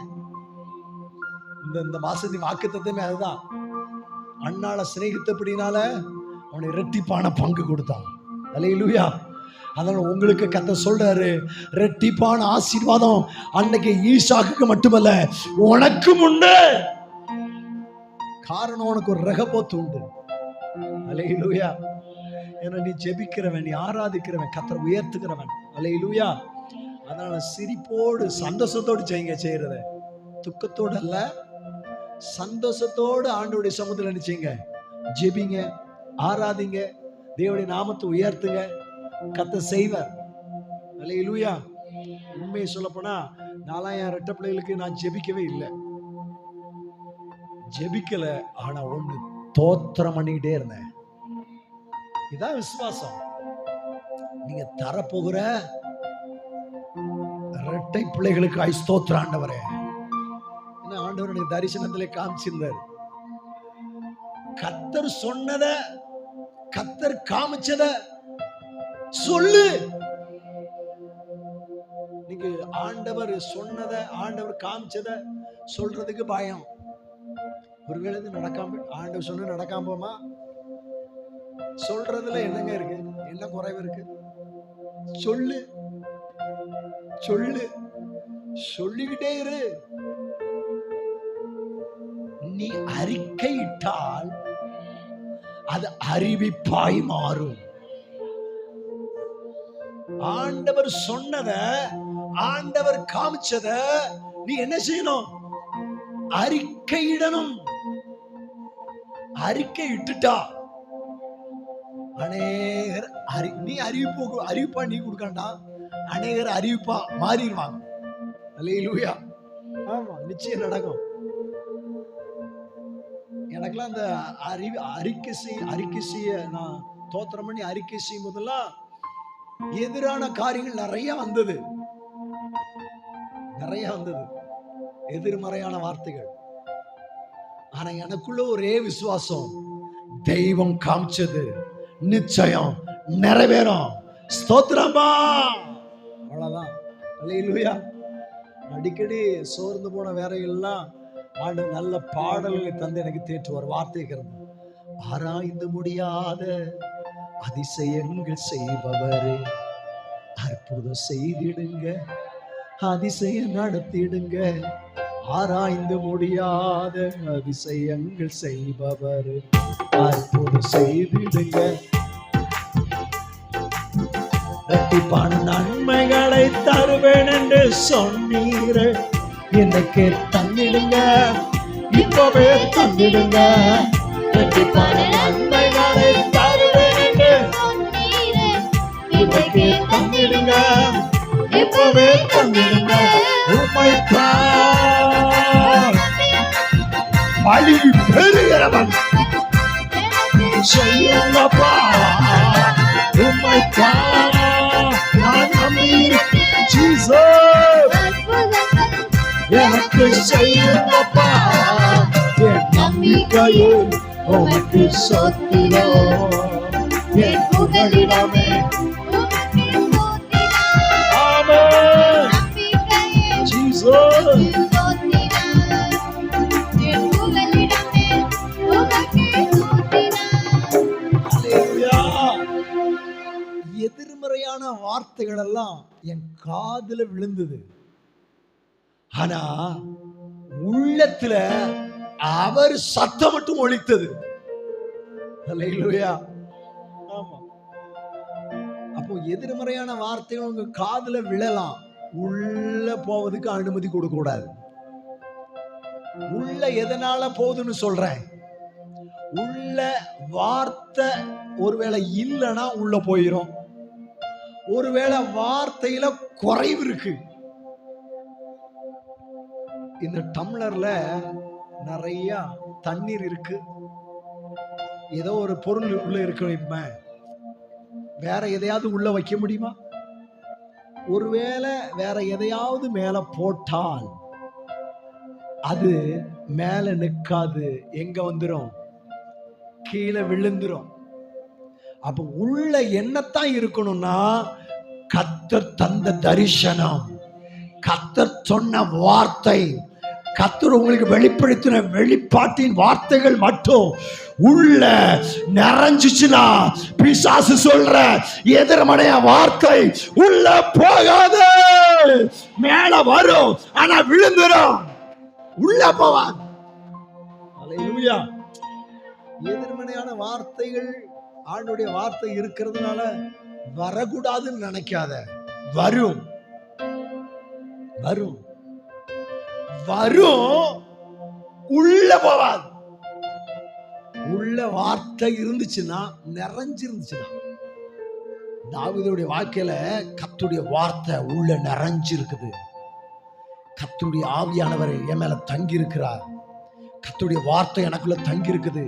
இந்த மாசத்தின் வாக்குத்தத்தமே அதுதான். அண்ணால சிநேகித்தபடினால அவனை ரெட்டிப்பான பங்கு கொடுத்தான். ஹல்லேலூயா. அதனால உங்களுக்கு கர்த்தர் சொல்றாரு, ரெட்டிப்பான ஆசீர்வாதம் அன்னைக்கு ஈசாக்குக்கு மட்டுமல்ல உனக்கும் உண்டு. காரணம் உனக்கு ஒரு ரகபோத்து உண்டு. ஹல்லேலூயா. ஏன்னா நீ ஜெபிக்கிறவன், நீ ஆராதிக்கிறவன், கர்த்தரை உயர்த்துகிறவன். ஹல்லேலூயா. அதனால சிரிப்போடு சந்தோஷத்தோடு செய்யறத, துக்கத்தோடு அல்ல, சந்தோஷத்தோடு ஆண்டவருடைய சமூகத்தில் நினைச்சீங்க. ஜெபிங்க, ஆராதிங்க, தேவனுடைய நாமத்தை உயர்த்துங்க, கர்த்தர் செய்வார். ஹல்லேலூயா. உண்மையை சொல்ல போனா நான்லாம் என் ரெட்ட பிள்ளைகளுக்கு நான் ஜெபிக்கவே இல்லை, ஜெபிக்கல. ஆனா ஒண்ணு தோத்திரம் பண்ணிக்கிட்டே இருந்தேன். இதான் விசுவாசம். நீங்க தரப்போகிற இரட்டை பிள்ளைகளுக்கு ஸ்தோத்திர ஆண்டவரே. ஆண்டவர் எனக்கு தரிசனத்திலே காமிச்சிருந்தார். கர்த்தர் சொன்னத, கர்த்தர் காமிச்சத சொல்லு. நீங்க ஆண்டவர் சொன்னத, ஆண்டவர் காமிச்சத சொல்றதுக்கு பயம். ஒருவேளை இது நடக்காம, ஆண்டவர் சொன்ன நடக்காம போமா? சொல்றதுல என்னங்க இருக்கு? என்ன குறைவு இருக்கு? சொல்லு, சொல்லு, சொல்லிக்கிட்டே இரு. நீ அறிக்கையிட்டால் அது அறிவிப்பாய் மாறும். ஆண்டவர் சொன்னத, ஆண்டவர் காமிச்சத நீ என்ன செய்யணும்? அறிக்கையிடணும். அறிக்கை இட்டுட்டா அநேகர் நீ அறிவிப்பா நீ கொடுக்கண்டா, அநேகர் அறிவிப்பா மாறிடுவாங்க. அல்லேலூயா. ஆமா, நிச்சயம் நடக்கும். எனக்கெல்லாம் அந்த அறிக்கை செய்ய நான் தோத்திரம் பண்ணி அறிக்கை செய்யும் போதெல்லாம் எதிரான காரியங்கள் நிறைய வந்தது, எதிர்மறையான வார்த்தைகள். ஆனா எனக்குள்ள ஒரே விசுவாசம், தெய்வம் காமிச்சது நிச்சயம் நிறைவேறும். ஸ்தோத்திரமா, அவ்வளவுதான். அல்லேலூயா. அடிக்கடி சோர்ந்து போன வேறையெல்லாம் ஆண்டு நல்ல பாடல்களை தந்து எனக்கு தேற்றுவார். வார்த்தைகள் ஆராய்ந்து முடியாத அதிசயங்கள் செய்பவரே, அற்புதம் செய்திடுங்க, அதிசயம் நடத்திடுங்க. ஆராய்ந்து முடியாத அதிசயங்கள் செய்பவரே, அற்புதம் செய்திடுங்க. இரட்டிப்பான நன்மைகளை தருவேன் என்று சொன்னீரே, எனக்கு தந்திடுங்க, இப்பவே தந்திடுங்க. இரட்டிப்பான நன்மைகளை தருவேன் என்று எனக்கு தந்திடுங்க, இப்பவே தந்திடுங்க. வழி பெறுகிறவன் செய்யுங்கப்பா, நான் நம்பி எனக்கு செய்யுங்கப்பா, என் நம்பிக்கையே உமக்கு சொத்திரம், என் புகலிடமே. ஆமென். ஜீசஸ். எதிர்மறையான வார்த்தைகள் எல்லாம் என் காதுல விழுந்தது. ஆனா உள்ளத்துல அவர் சத்தம் மட்டும் ஒலித்தது. அல்லேலூயா. ஆமா. அப்போ எதிர்மறையான வார்த்தைகள் உங்க காதுல விழலாம், உள்ள போவதுக்கு அனுமதி கொடுக்க கூடாது. உள்ள எதனால போகுதுன்னு சொல்றேன். உள்ள வார்த்தை ஒருவேளை இல்லைன்னா உள்ள போயிரும். ஒருவேளை வார்த்தையில குறைவு இருக்கு. இந்த டம்ளர்ல நிறைய தண்ணீர் இருக்கு, ஏதோ ஒரு பொருள் உள்ள இருக்கு. இப்ப வேற எதையாவது உள்ள வைக்க முடியுமா? ஒருவேளை வேற எதையாவது மேல போட்டால் அது மேல நிற்காது, எங்க வந்துரும்? கீழே விழுந்துரும். அப்ப உள்ள என்னத்தான் இருக்கணும்னா, கர்த்தர் தந்த தரிசனம், கர்த்தர் சொன்ன வார்த்தை, கர்த்தர் உங்களுக்கு வெளிப்படுத்தின வெளிப்பாட்டின் வார்த்தைகள் மட்டும் உள்ள நிறைஞ்சிச்சுன்னா, பிசாசு சொல்ற எதிர்மறைய வார்த்தை உள்ள போகாது, மேல வரும், ஆனா விழுந்துரும், உள்ள போவாது. அல்லேலூயா. எதிர்மறையான வார்த்தைகள் ஆண்டுடைய வார்த்தை இருக்கிறதுனால வரக்கூடாதுன்னு நினைக்காத. வரும் வரும் வரும், உள்ள போவாது. உள்ள வார்த்தை இருந்துச்சுன்னா, நிறைஞ்சிருந்துச்சுன்னா. தாவீதுடைய வாழ்க்கையில கர்த்தருடைய வார்த்தை உள்ள நிறைஞ்சிருக்குது. கர்த்தருடைய ஆவியானவர் என் மேல தங்கி இருக்கிறார், கர்த்தருடைய வார்த்தை எனக்குள்ள தங்கி இருக்குது.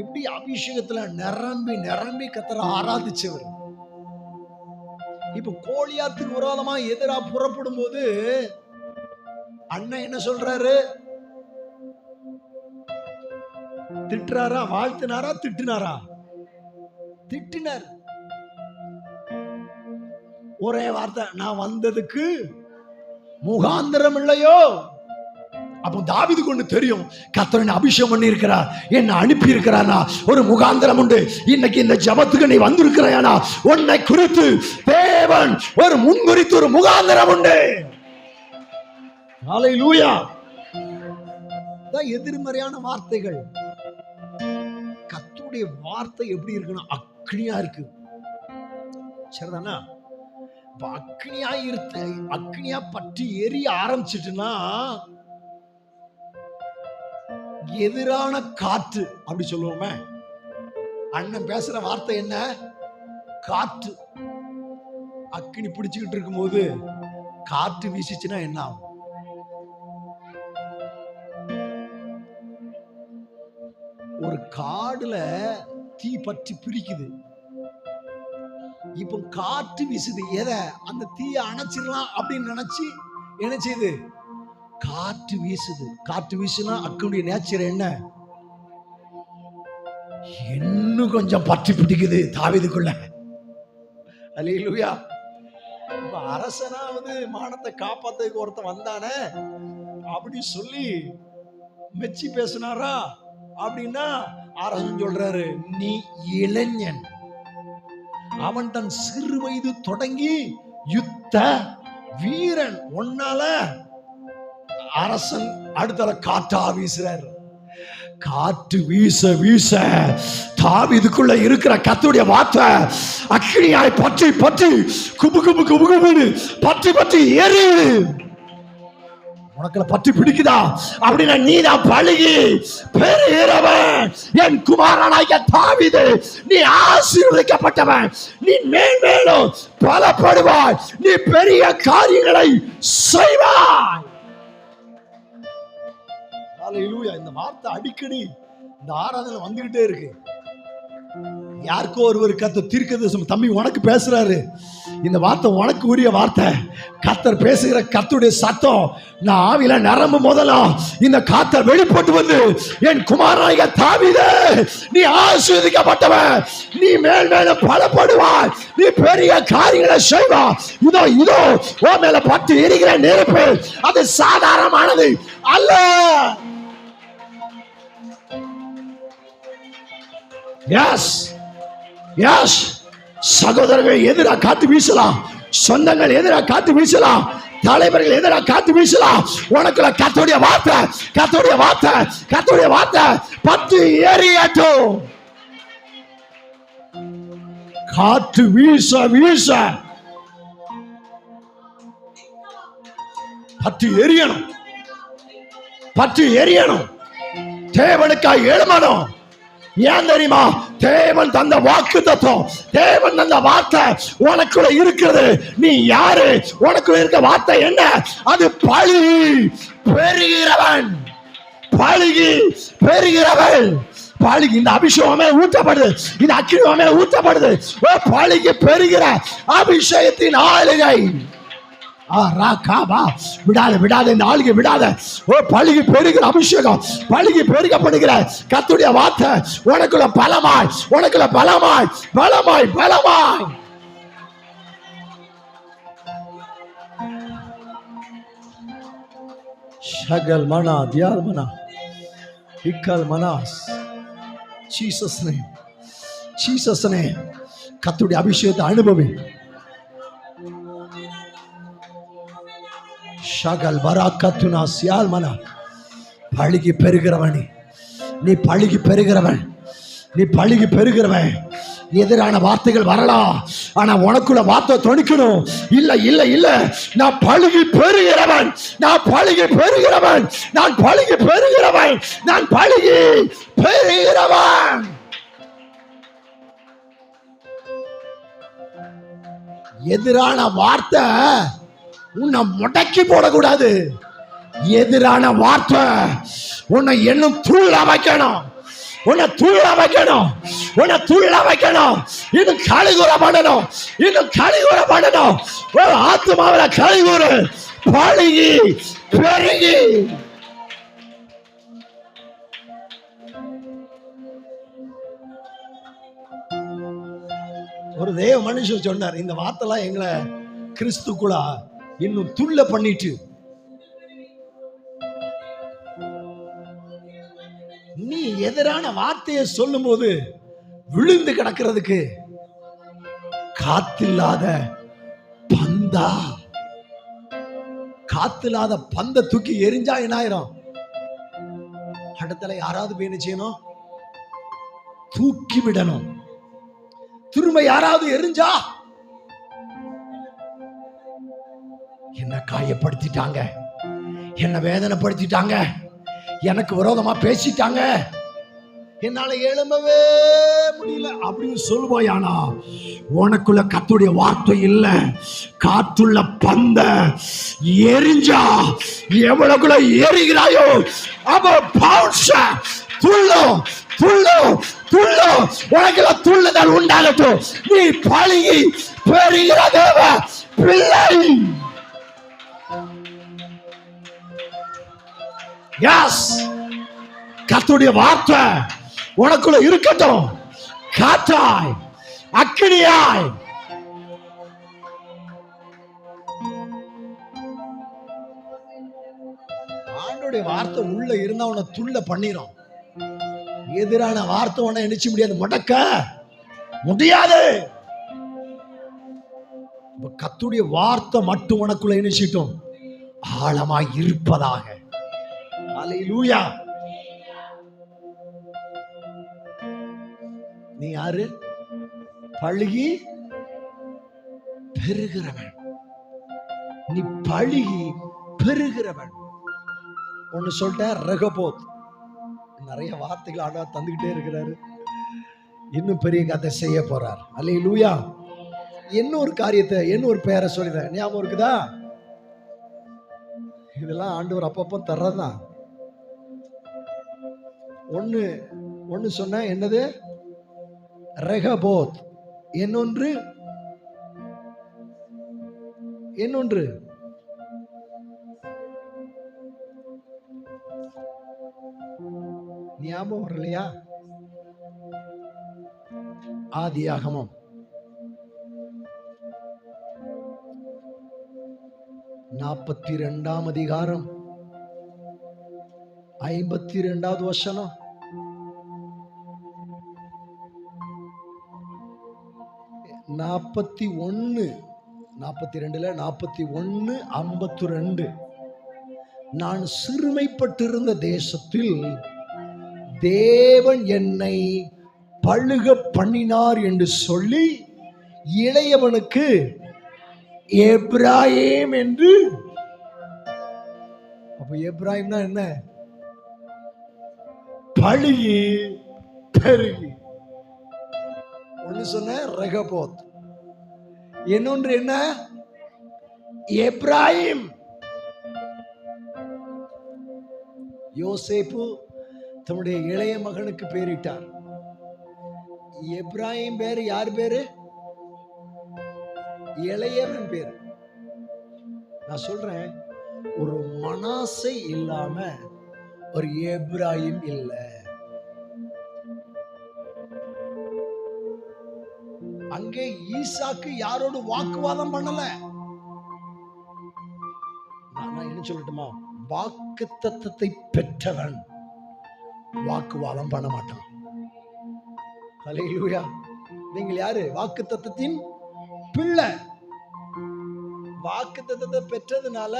இப்படி அபிஷேகத்துல நிரம்பி நிரம்பி கர்த்தரை ஆராதிச்சவர். இப்ப கோலியாத்துக்கு விரோதமா எதிரா புறப்படும் போது அண்ணன் என்ன சொல்றாரு? திட்டுறாரா? வாழ்த்தினாரா? திட்டினாரா? திட்டினார். ஒரே வார்த்தை, நான் வந்ததுக்கு முகாந்திரம் இல்லையோ. அப்போ தாவீது கொண்டு தெரியும், கர்த்தர் அபிஷேகம் பண்ணி இருக்கிறார், என்ன அனுப்பி இருக்கிறானா, ஒரு முகாந்திரம் உண்டு. இன்னைக்கு இந்த ஜபத்துக்கு நீ வந்திருக்கிறானா, உன்னை குறித்து தேவன் ஒரு முன்குறித்து ஒரு முகாந்திரம் உண்டு. ஹல்லேலூயா. எதிர்மறையான வார்த்தைகள். கர்த்தருடைய வார்த்தை எப்படி இருக்குன்னா, அக்னியா இருக்கு. சரிதானா? அக்னியா பற்றி எரிய ஆரம்பிச்சிட்டுனா, எதிரான காற்று அப்படி சொல்லுவோமே, அண்ணன் பேசுற வார்த்தை என்ன? காற்று. அக்கினி பிடிச்சுக்கிட்டு இருக்கும்போது காற்று வீசிச்சுன்னா என்ன ஆகும்? ஒரு காடுல தீ பற்றி பிரிக்குது. இப்ப காற்று வீசுது. எதை? அந்த தீயை அணைச்சிடலாம் அப்படின்னு நினைச்சு என்ன செய்யுது? காற்று வீசுது. காற்று வீசுனா அக்கினுடைய நேச்சர் என்ன? இன்னும் கொஞ்சம் பற்றி பிடிக்குது தாவீதுக்குள்ள. அல்லேலூயா. இப்ப அரசனாவது மானத்தை காப்பாத்துக்கு ஒருத்தன் வந்தானே அப்படி சொல்லி மெச்சி பேசினாரா அப்படின்னா அரசன் சொல்றாரு, நீ இளைஞன், அவன் தன் சிறு வயது தொடங்கி யுத்த வீரன், ஒன்னால அரசன் அடுத்தல காற்றா வீசுறாரு. காற்று வீச வீச தாவீதுக்குள்ள இருக்கிற கர்த்தருடைய வார்த்தை அக்கினியாய் பற்றி பற்றி குபு குபு குபு குபுன்னு பற்றி பற்றி எரியுது. உனக்குல பற்றி பிடிக்குதா அப்படின்னா நீ தான் பழகி பெரியவன், என் குமாரனாகிய தாவீது, நீ ஆசீர்வதிக்கப்பட்டவன், நீ மேன்மேலும் பலப்படுவாய், நீ பெரிய காரியங்களை செய்வாய். ஹல்லேலூயா. இந்த வார்த்தை அடிக்கடி இந்த ஆராதனை வந்துகிட்டே இருக்கு. யாருக்கோ ஒருவர் கர்த்தர் தீர்க்கதரிசனம், தம்பி உனக்கு பேசுறாரு, இந்த வார்த்தை உனக்கு உரிய வார்த்தை. கர்த்தர் பேசுகிற கர்த்தருடைய சத்தம் நான் ஆவில நரம்பு முதலாம் இந்த காத்தர் வெளிப்பட்டு வந்து, என் குமாரனாகிய தாவீதே, நீ ஆசீர்வதிக்கப்பட்டவன், நீ மேல் மேல பலப்படுவாய், நீ பெரிய காரியங்களை செய்வாய். இதோ இதோ உன் மேல பட்டு எரிகிற நெருப்பு, அது சாதாரணமானது அல்ல. எஸ் எஸ், சகோதரர்கள் எதிராக காத்து வீசலாம், சொந்தங்கள் எதிராக காத்து வீசலாம், தலைவர்கள் எதிராக காத்து வீசலாம். உனக்குள்ள கர்த்தருடைய வார்த்தை, கர்த்தருடைய வார்த்தை, கர்த்தருடைய வார்த்தை பத்து எரியட்டும். காற்று வீச வீச பத்து எரியணும், பத்து எரியணும், தேவனுக்காய் எழுமணும். ஏன் தெரியுமா? தேவன் தந்த வாக்கு தத்துவம், தேவன் தந்த வார்த்தை உனக்குள்ள இருக்கிறது. நீ யாரு? உனக்குள்ள இருக்க வார்த்தை என்ன? அது பழுகி பெறுகிறவன், பழுகி பெறுகிறவன். பழுகி, இந்த அபிஷேகமே ஊற்றப்படுது, இந்த அக்கினியமே ஊற்றப்படுது. பழுகி பெறுகிற அபிஷேகத்தின் ஆளுகை. விடாத விடாத, இந்த ஆளுகை விடாத. ஓ, பழுகி பெறுகிற அபிஷேகம், பழுகி பெருகப்படுகிற கர்த்தருடைய வார்த்தை உனக்குள்ள பலமாய், உனக்குள்ள பலமாய் பலமாய் பலமாய். ஷகல் மனா தியால் மனா இக்கல் மனாஸ். Jesus name, Jesus name. கர்த்தருடைய அபிஷேகத்தை அனுபவி. ஷகல் பராக்கத்துனா சியால் மனா. பழுகி பெறுகிறவன், நீ பழுகி பெறுகிறவன், நீ பழுகி பெறுகிறவன். எதிரான வார்த்தைகள் வரலாம், ஆனா உனக்குள்ள வார்த்தை தொனிக்கணும். இல்ல இல்ல இல்ல, நான் பழுகி பெறுகிறவன், நான் பழுகி பெறுகிறவன், நான் பழுகி பெறுகிறவன், நான் பழுகி பெறுகிறவன். எதிரான வார்த்தை உன்னை முடக்கி போடக்கூடாது. எதிரான வார்த்தை உன்னை இன்னும் தூள வைக்கணும், உன்னை தூள வைக்கணும், உன்னை தூள வைக்கணும். இன்னும் கழிவுற பண்ணணும், இன்னும் கழிவுற பண்ணணும். ஒரு ஆத்மாவில கழிவுறு, பழுகி பெருகி. ஒரு தேவ மனுஷன் சொன்னார், இந்த வார்த்தைலாம் எங்களை கிறிஸ்துக்குள்ள இன்னும் துள்ள பண்ணிட்டு, நீ எதிரான வார்த்தையை சொல்லும் போது விழுந்து கிடக்கிறதுக்கு காத்தில்லாத பந்தா, காத்தில்லாத பந்த தூக்கி எரிஞ்சா என்ன ஆயிரும்? இடத்துல யாராவது போய் என்ன செய்யணும்? தூக்கி விடணும். திரும்ப யாராவது எரிஞ்சா, என்ன காயப்படுத்திட்டாங்க, என்ன வேதனைப்படுத்திட்டாங்க, எனக்கு விரோதமா பேசிட்டாங்க, என்னால எழும்பவே முடியல அப்படின்னு சொல்லுவாயானா, உனக்குள்ள கர்த்தருடைய வார்த்தை இல்ல. காற்றுள்ள பந்த எரிஞ்சா எவ்வளவுக்குள்ள எரிகிறாயோ அவ பவுன்ஸ் துள்ளும் துள்ளும் துள்ளும். உனக்குள்ள துள்ளுதல் உண்டாகட்டும். நீ பழகி பெறுகிற தேவ பிள்ளை. எஸ், கர்த்தருடைய வார்த்தை உனக்குள்ள இருக்கட்டும். காற்றாய் அக்கினியாய் ஆண்டோடைய வார்த்தை உள்ள இருந்தா உன்னை துள்ள பண்ணிரும். எதிரான வார்த்தை உன்னை நினைச்சு முடியாது, முடக்க முடியாது. கர்த்தருடைய வார்த்தை மட்டும் உனக்குள்ள நினைச்சிட்டோம் ஆழமாய் இருப்பதாக. அல்லேலூயா. நீ யாரு? பழுகி பெருகிறவன். நீ பழுகி பெருகிறவன். ஒன்னு சொல்லிட்ட, ரெகபோத். நிறைய வார்த்தைகள் ஆண்டவர் தந்துகிட்டே இருக்கிறாரு. இன்னும் பெரிய கதை செய்ய போறார். அல்லேலூயா. இன்னொரு காரியத்தை, இன்னொரு பெயரை சொல்லிடுறேன், ஞாபகம் இருக்குதா? இதெல்லாம் ஆண்டவர் அப்பப்போ தர்றதுதான். ஒன்னு சொன்ன, என்னது? ரெகபோத். இன்னொன்று ஞாபகம் வரலையா? ஆதியாகமம் 42 அதிகாரம் 52வது வசனம். நாற்பத்தி 41:52. நான் சிறுமைப்பட்டிருந்த தேசத்தில் தேவன் என்னை பழுக பண்ணினார் என்று சொல்லி இளையவனுக்கு எப்ராயிம் என்று. அப்ப எப்ராயிம்னா என்ன? பழுகி பெருகி. ஒன்னு சொன்ன ரெகபோத், இன்னொன்று என்ன? எப்ராயிம். யோசேப்பு தன்னுடைய இளைய மகனுக்கு பேரிட்டார். எப்ராயிம் பேரு யார் பேரு? இளையவன் பேரு. நான் சொல்றேன், ஒரு மனாசை இல்லாம ஒரு எப்ராயிம் இல்ல. அங்கே ஈசாக்கு யாரோடு வாக்குவாதம் பண்ணல. நான் என்ன சொல்லட்டுமா? வாக்குத்தத்தத்தை பெற்றவன் வாக்குவாதம் பண்ண மாட்டான். அல்லேலூயா. நீங்கள் யாரு? வாக்குத்தத்தத்தின் பிள்ளை. வாக்குத்தத்தத்தை பெற்றதுனால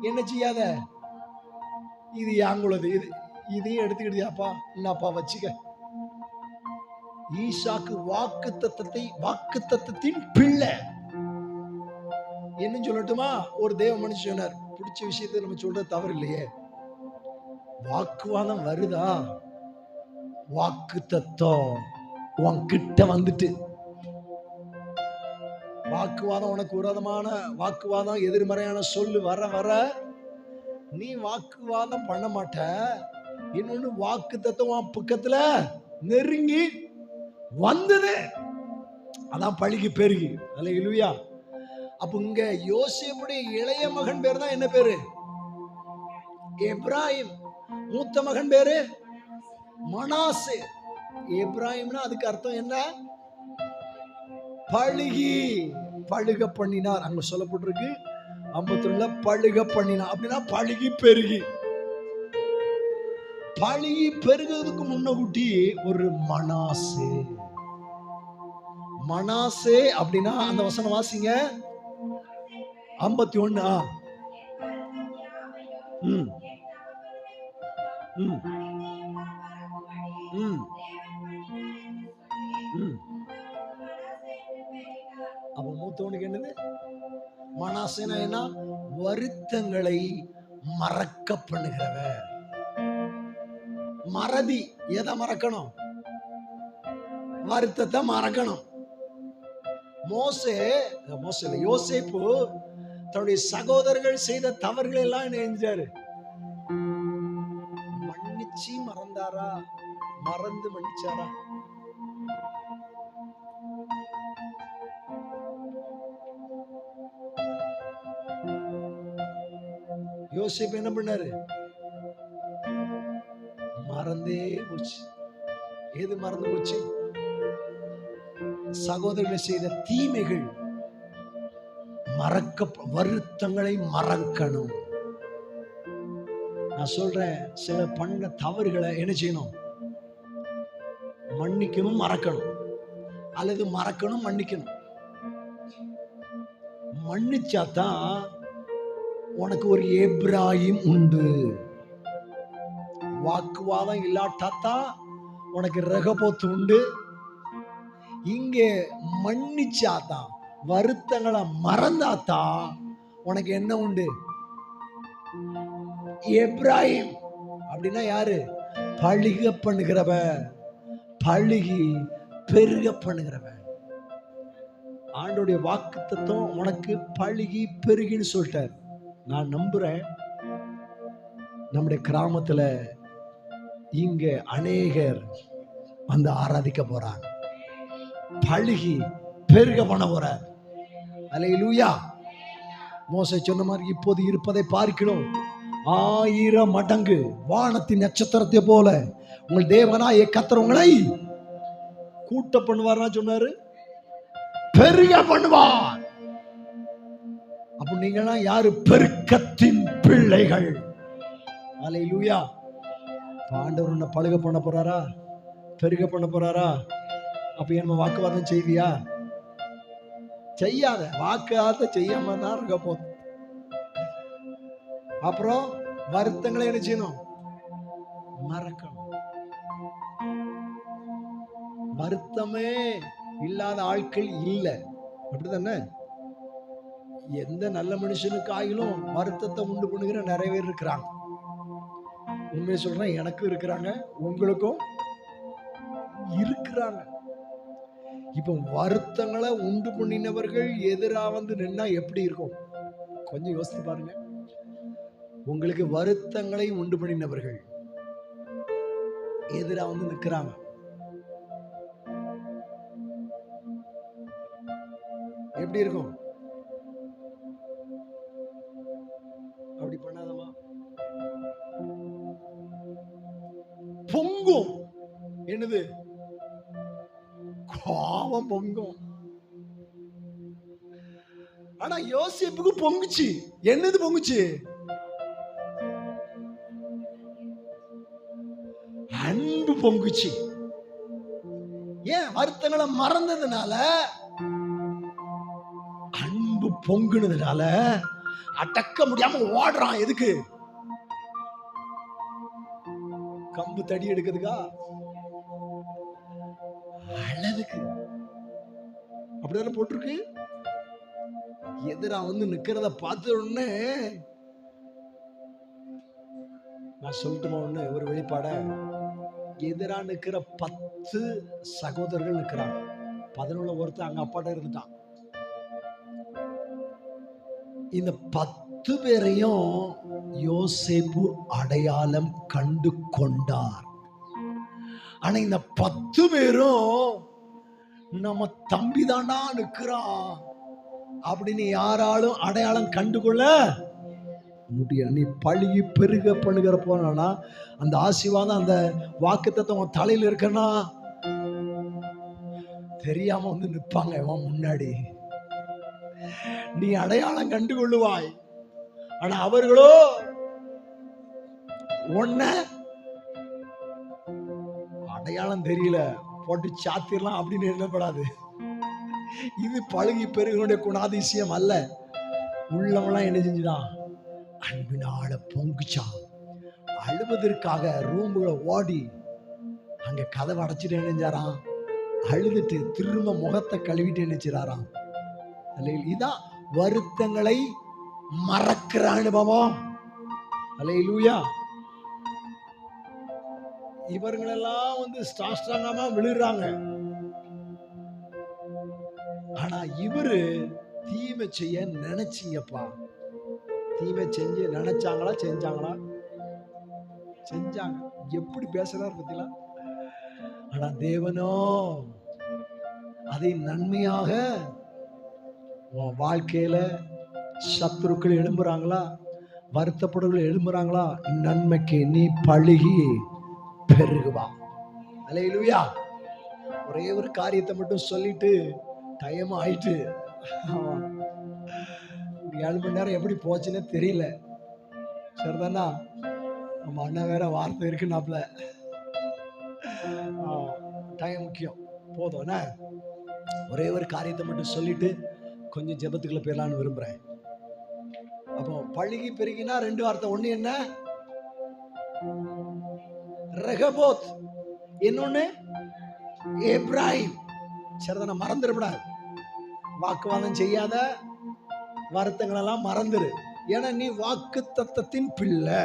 என்ன செய்யாத, இது யாங்குள்ளது, இதையும் எடுத்துக்கிட்டியாப்பா, என்னப்பா வச்சுக்க. ஈசாக்கு வாக்குத்தத்தத்தின் பிள்ளை. என்ன சொல்லட்டுமா? ஒரு தேவ மனுஷன் சொன்னார், பிடிச்ச விஷயத்தை நம்ம சொல்றது தவறு இல்லையே. வாக்குவாதம் வருதா? வாக்குத்தத்தம் உன்கிட்ட வந்துட்டு, வாக்குவாதம் உனக்கு விரோதமான வாக்குவாதம், எதிர்மறையான சொல்லு வர வர நீ வாக்குவாதம் பண்ண மாட்ட. இன்னொன்னு, வாக்குத்தத்தம் பக்கத்துல நெருங்கி வந்தது, அதான் பழுகி பெருகி. அல்லேலூயா. அப்ப இங்க யோசேப்புடைய இளைய மகன் பேர் தான் என்ன பேரு? எப்ராயிம். மூத்த மகன் பேரு மனாசே. எப்ராயிம்னா அதுக்கு அர்த்தம் என்ன? பழுகி, பழுக பண்ணினார். அங்க சொல்லப்பட்டிருக்கு 52 பழுக பண்ணினார். அப்படின்னா பழுகி பெருகி. பழுகி பெருகிறதுக்கு முன்னகுட்டி ஒரு மனாசே. மனாசே அப்படின்னா அந்த வசனம் வாசிங்க, 51. அப்ப மூத்தவனுக்கு என்னது? மனாசேனா என்ன? வருத்தங்களை மறக்க பண்ணுகிறவர். மறதி. எதை மறக்கணும்? வருத்தத்தை மறக்கணும். யோசேப்பு தன்னுடைய சகோதரர்கள் செய்த தவறுகளை எல்லாம் என்ன செஞ்சாரு? மன்னிச்சு மறந்தாரா? மறந்து மன்னிச்சாரா? யோசேப்பு என்ன பண்ணாரு? மறந்தே போச்சு. எது மறந்து போச்சு? சகோதரர்கள் செய்த தீமைகள் வருத்தங்களை மறக்கணும். நான் சொல்றேன், சில பண்ண தவறுகளை என்ன செய்யணும்? மன்னிக்கணும், மறக்கணும். அல்லது மறக்கணும், மன்னிக்கணும். மன்னிச்சாதான் உனக்கு ஒரு எப்ராஹிம் உண்டு. வாக்குவாதம் இல்லாட்டாத்தான் உனக்கு ரெகபோத்து உண்டு. இங்கே மன்னிச்சாதான், வருத்தங்களை மறந்தாதான் உனக்கு என்ன உண்டு? எப்ராஹிம். அப்படின்னா யாரு? பழுக பண்ணுகிறவன், பழுகி பெருக பண்ணுகிறவன். ஆண்டோடைய வாக்குத்தத்தம் உனக்கு பழுகி பெருகின்னு சொல்லிட்டார். நான் நம்புறேன், நம்முடைய கிராமத்துல இங்க அநேகர் வந்து ஆராதிக்க போறாங்க. பழுகி பெருக பண்ண போறார். அல்லேலூயா. மோசே சொன்ன மாதிரி இப்போது இருப்பதை பார்க்கிறோம் 1000 மடங்கு வானத்தின் நட்சத்திரத்தை போல உங்கள் தேவனாகிய கர்த்தர் உங்களை கூட்ட பண்ணுவார்னா சொன்னாரு, பெருக பண்ணுவார். அப்ப நீங்களாம் யாரு? பெருக்கத்தின் பிள்ளைகள். அல்லேலூயா. ஆண்டவர் உன்னை பழுக பண்ண போறாரா? பெருக பண்ண போறாரா? அப்ப என்ன வாக்குவாதம் செய்வியா? செய்யாத. வாக்குவாதம் செய்யாம தான் இருக்க போதும். அப்புறம் வருத்தங்களை என்ன செய்யணும்? மறக்கணும். வருத்தமே இல்லாத ஆட்கள் இல்ல. அப்படித்தானே? எந்த நல்ல மனுஷனுக்கு ஆகிலும் வருத்தத்தை உண்டு பண்ணுகிற நிறைய பேர் இருக்கிறாங்க. உண்மையை சொல்றேன், எனக்கும் இருக்கிறாங்க, உங்களுக்கும் இருக்கிறாங்க. இப்ப வருத்தங்களை உண்டு பண்ணினவர்கள் எதிரா வந்து நின்னா எப்படி இருக்கும்? கொஞ்சம் யோசித்து பாருங்க. உங்களுக்கு வருத்தங்களை உண்டு பண்ணினவர்கள் எதிரா வந்து நிக்கிறாங்க, எப்படி இருக்கும்? அப்படி பண்ணாதமா, பொங்கும். என்னது? கோபம் பொங்கும். ஆனா யோசேப்புக்கு பொங்குச்சு. என்னது பொங்குச்சு? அன்பு பொங்குச்சு. ஏன்? வருத்தங்களை மறந்ததுனால, அன்பு பொங்குனதுனால அடக்க முடியாம ஓடுறான். எதுக்கு? கம்பு தடி எடுக்கிறதுக்கா? அழகுக்கு. அப்படிதானே போட்டிருக்கு. எதிரா வந்து நிக்கிறத பார்த்த உடனே நான் சொல்லட்டுமா ஒண்ணு, ஒரு வெளிப்பாட. எதிரா நிக்கிற 10 சகோதரர்கள் நிக்கிறாங்க. 11 ஒருத்தர் அங்க அப்பாட்ட இருந்துட்டான். இந்த 10 பேரையும் யோசேப்பு அடையாளம் கண்டு கொண்டார். ஆனா இந்த 10 பேரும் நம்ம தம்பி தாண்டா நிக்கிறான் அப்படின்னு யாராலும் அடையாளம் கண்டுகொள்ள முடியாது. நீ பழுகி பெருக பண்ணுகிற போனா அந்த ஆசீர்வாதம், அந்த வாக்குத்தத்தம் உன் தலையில இருக்கனா தெரியாம வந்து நிற்பாங்க இவன் முன்னாடி. நீ அடையாளம் கண்டுகொள்ளுவாய். ஆனா அவர்களோ ஒன்ன அடையாளம் தெரியல, போட்டு சாத்திரலாம் அப்படின்னு எண்ணப்படாது. இது பழுகி பெருகனுடைய குணாதிசயம் அல்ல. உள்ளவெல்லாம் என்ன செஞ்சுதான்? அன்பினால பொங்குச்சான். அழுவதற்காக ரூமுகளை ஓடி அங்க கதவை அடைச்சிட்டு நினைஞ்சாராம். அழுதுட்டு திரும்ப முகத்தை கழுவிட்டு நினைச்சாராம். இதான் வருத்தங்களை மறக்கிற அனுபவம். அல்லேலூயா. இவர்களெல்லாம் வந்து ஸ்ட்ராங்கமா விழுறாங்க. ஆனா இவரு தீமை செய்ய நினைச்சீங்கப்பா. தீமை செஞ்சு நினைச்சாங்களா செஞ்சாங்களா? செஞ்சாங்க. எப்படி பேசுறாரு பத்தியா? ஆனா தேவனோ அதை நன்மையாக உன் வாழ்க்கையில சத்துருக்கள் எழும்புறாங்களா, வருத்தப்படுகள் எழும்புறாங்களா, நன்மைக்கு நீ பழுகி பெருகுவா. அல்லேலூயா. ஒரே ஒரு காரியத்தை மட்டும் சொல்லிட்டு டைம் ஆயிட்டு 7 மணி நேரம் எப்படி போச்சுன்னு தெரியல. சரிதானா? நம்ம அண்ணன் வேற வார்த்தை இருக்குனாப்ல. டைம் முக்கியம். போதும். ஒரே ஒரு காரியத்தை மட்டும் சொல்லிட்டு கொஞ்சம் ஜெபத்துக்குள்ள போயிடலான்னு விரும்புறேன். அப்போ பழுகி பெருகினா 2 வார்த்தை. ஒண்ணு என்ன? ரெகபோத். இன்னொன்னு எப்ராயிம். சரிதான? மறந்துடக்கூடாது. வாக்குவாதம் செய்யாத, வருத்தங்கள் எல்லாம் மறந்துரு. ஏன்னா நீ வாக்கு தத்தத்தின் பிள்ளை.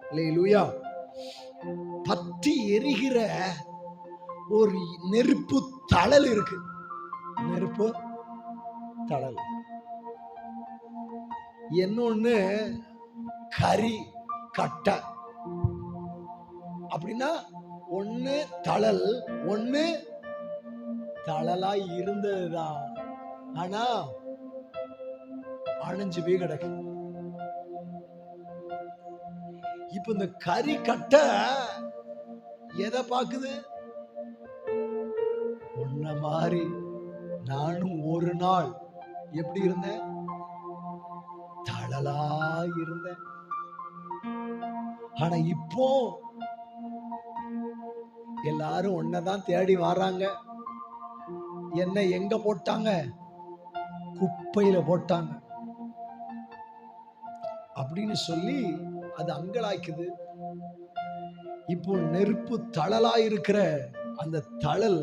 அல்லேலூயா. பற்றி எரிகிற ஒரு நெருப்பு தழல் இருக்கு. நெருப்பு தழல். இன்னொன்னு கரி கட்டை. அப்படின்னா ஒண்ணு தழல், ஒண்ணு தழலாய் இருந்ததுதான். ஆனா அணைஞ்சு போய் கிடக்கு. இப்ப இந்த கரி கட்டை எதை பாக்குது? உன்ன மாதிரி நானும் ஒரு நாள் எப்படி இருந்தேன்? தழலா இருந்தேன். ஆனா இப்போ எல்லாரும் ஒன்னதான் தேடி வர்றாங்க. என்ன எங்க போட்டாங்க? குப்பையில போட்டாங்க அப்படின்னு சொல்லி அது அங்கலாய்க்குது. இப்போ நெருப்பு தழலா இருக்கிற அந்த தழல்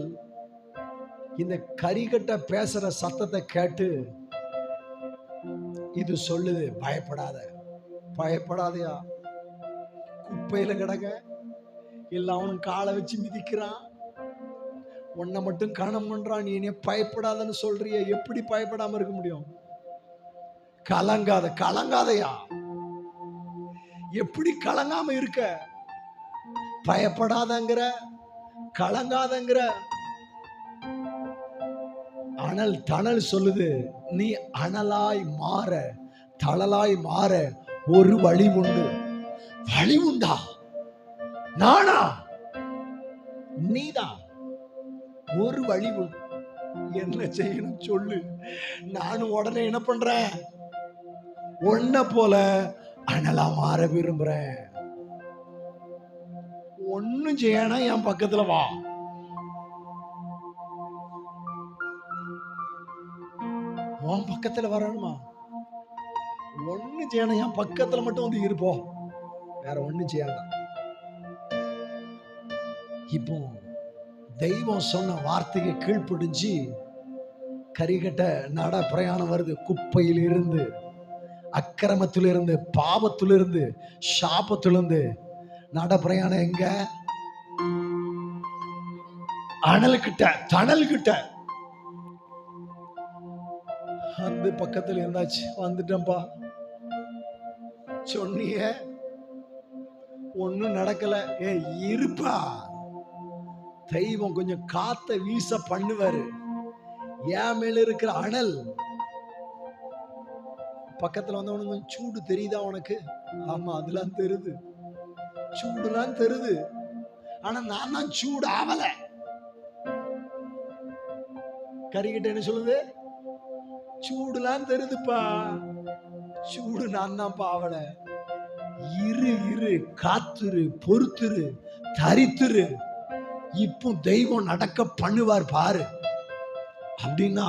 இந்த கரிகட்ட பேசுற சத்தத்தை கேட்டு இது சொல்லுது, பயப்படாத, பயப்படாதயா. குப்பையில கிடக்க எல்லாம் அவனும் காலை வச்சு மிதிக்கிறான். உன்னை மட்டும் கணம் பண்றான். நீ என்ன பயப்படாதன்னு சொல்றிய? எப்படி பயப்படாம இருக்க முடியும்? கலங்காத, கலங்காதையா. எப்படி கலங்காம இருக்க? பயப்படாதங்கிற, கலங்காதங்கிற. அனல் தணல் சொல்லுது, நீ அனலாய் மாற, தழலாய் மாற ஒரு வழி உண்டு. வழி உண்டா? நானா? நீதான். ஒரு வழி உண்டு. என்ன செய்யணும் சொல்லு. நானும் உடனே என்ன பண்றேன்? உன்ன போல அனலா மாற விரும்புறேன். ஒண்ணும் செய்யணும், என் பக்கத்துல வா. உன் பக்கத்துல வரணுமா? ஒண்ணு செய்யணும், என் பக்கத்துல மட்டும் வந்து இருப்போம். வேற ஒண்ணும் செய்யாத. இப்போ தெய்வம் சொன்ன வார்த்தைக்கு கீழ்ப்படிஞ்சு கரிகட்ட நட பிரயாணம் வருது. குப்பையிலிருந்து, அக்கிரமத்திலிருந்து, பாவத்திலிருந்து, சாபத்திலிருந்து நட பிரயாணம் எங்க? அனல்கிட்ட, தணல்கிட்ட. அந்த பக்கத்துல இருந்தாச்சு. வந்துட்டேன்பா. சொன்னிய ஒண்ணும் நடக்கல. இருப்பா. தெய்வம் கொஞ்சம் காத்த வீச பண்ணுவாரு. என் மேல இருக்கிற அனல் பக்கத்துல வந்தவனுக்கு கொஞ்சம் சூடு தெரியுதா உனக்கு? ஆமா, அதெல்லாம் தெரியுது, சூடுலாம் தெரியுது. ஆனா நான் தான் சூடு ஆவல. கரிகிட்ட என்ன சொல்லுது? சூடுலாம் தெரியுதுப்பா, சூடு நான் தான் ஆவல. இரு இரு, காத்துரு, பொறுத்துரு, தரித்துரு. இப்போ தெய்வம் நடக்க பண்ணுவார் பாரு. அப்படின்னா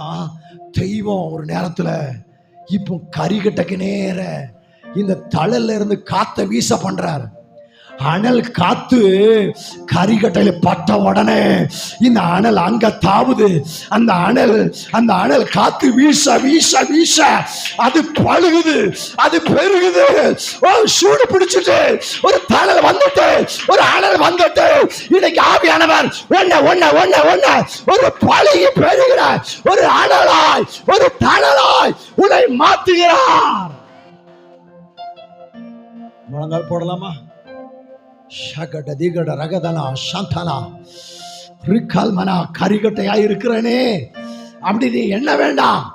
தெய்வம் ஒரு நேரத்துல இப்போ கரிகட்டைக்கு நேர இந்த தழல்ல இருந்து காத்த வீச பண்றாரு. அனல் காத்து கரிகட்டையில பட்ட உடனே இந்த அனல் அங்க தாவுது. அந்த அனல் காத்து வீச வீச வீச அது பழுகுது, அது பெருகுது. சூடு பிடிச்சிட்டு ஒரு தணல் வந்துட்டு, ஒரு அனல் வந்துட்டு, இன்னைக்கு ஆவியானவர் ஒரு பழுகி பெருகிற ஒரு அனலாய், ஒரு தணலாய் உன்னை மாத்துகிறார். முழங்கால் போடலாமா? ஷகட திகட ரகதனா சாந்தனா ரிக்கால் மனா கரிகட்டையா இருக்கிறனே அப்படி நீ என்ன வேண்டாம்.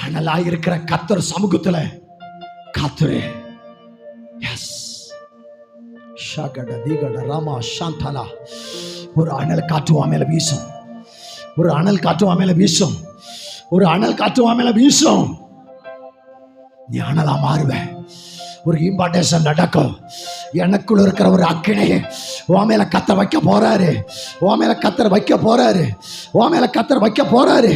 அனலா இருக்கிற கர்த்தர் சமூகத்துல காத்துரு. எஸ் ஷகட திகட ராமா சாந்தனா. ஒரு அனல் காற்று மேல வீசும், ஒரு அனல் காற்று மேல வீசும், ஒரு அனல் காற்று மேல வீசும். நீ அனலா மாறுவ. ஒரு இம்பார்டேஷன் நடக்கும். எனக்குள்ள இருக்கிற ஒரு அக்கினியை உன் மேல கத்தர் வைக்க போறாரு, உன் மேல கத்தர் வைக்க போறாரு, உன் மேல கத்தர் வைக்க போறாரு.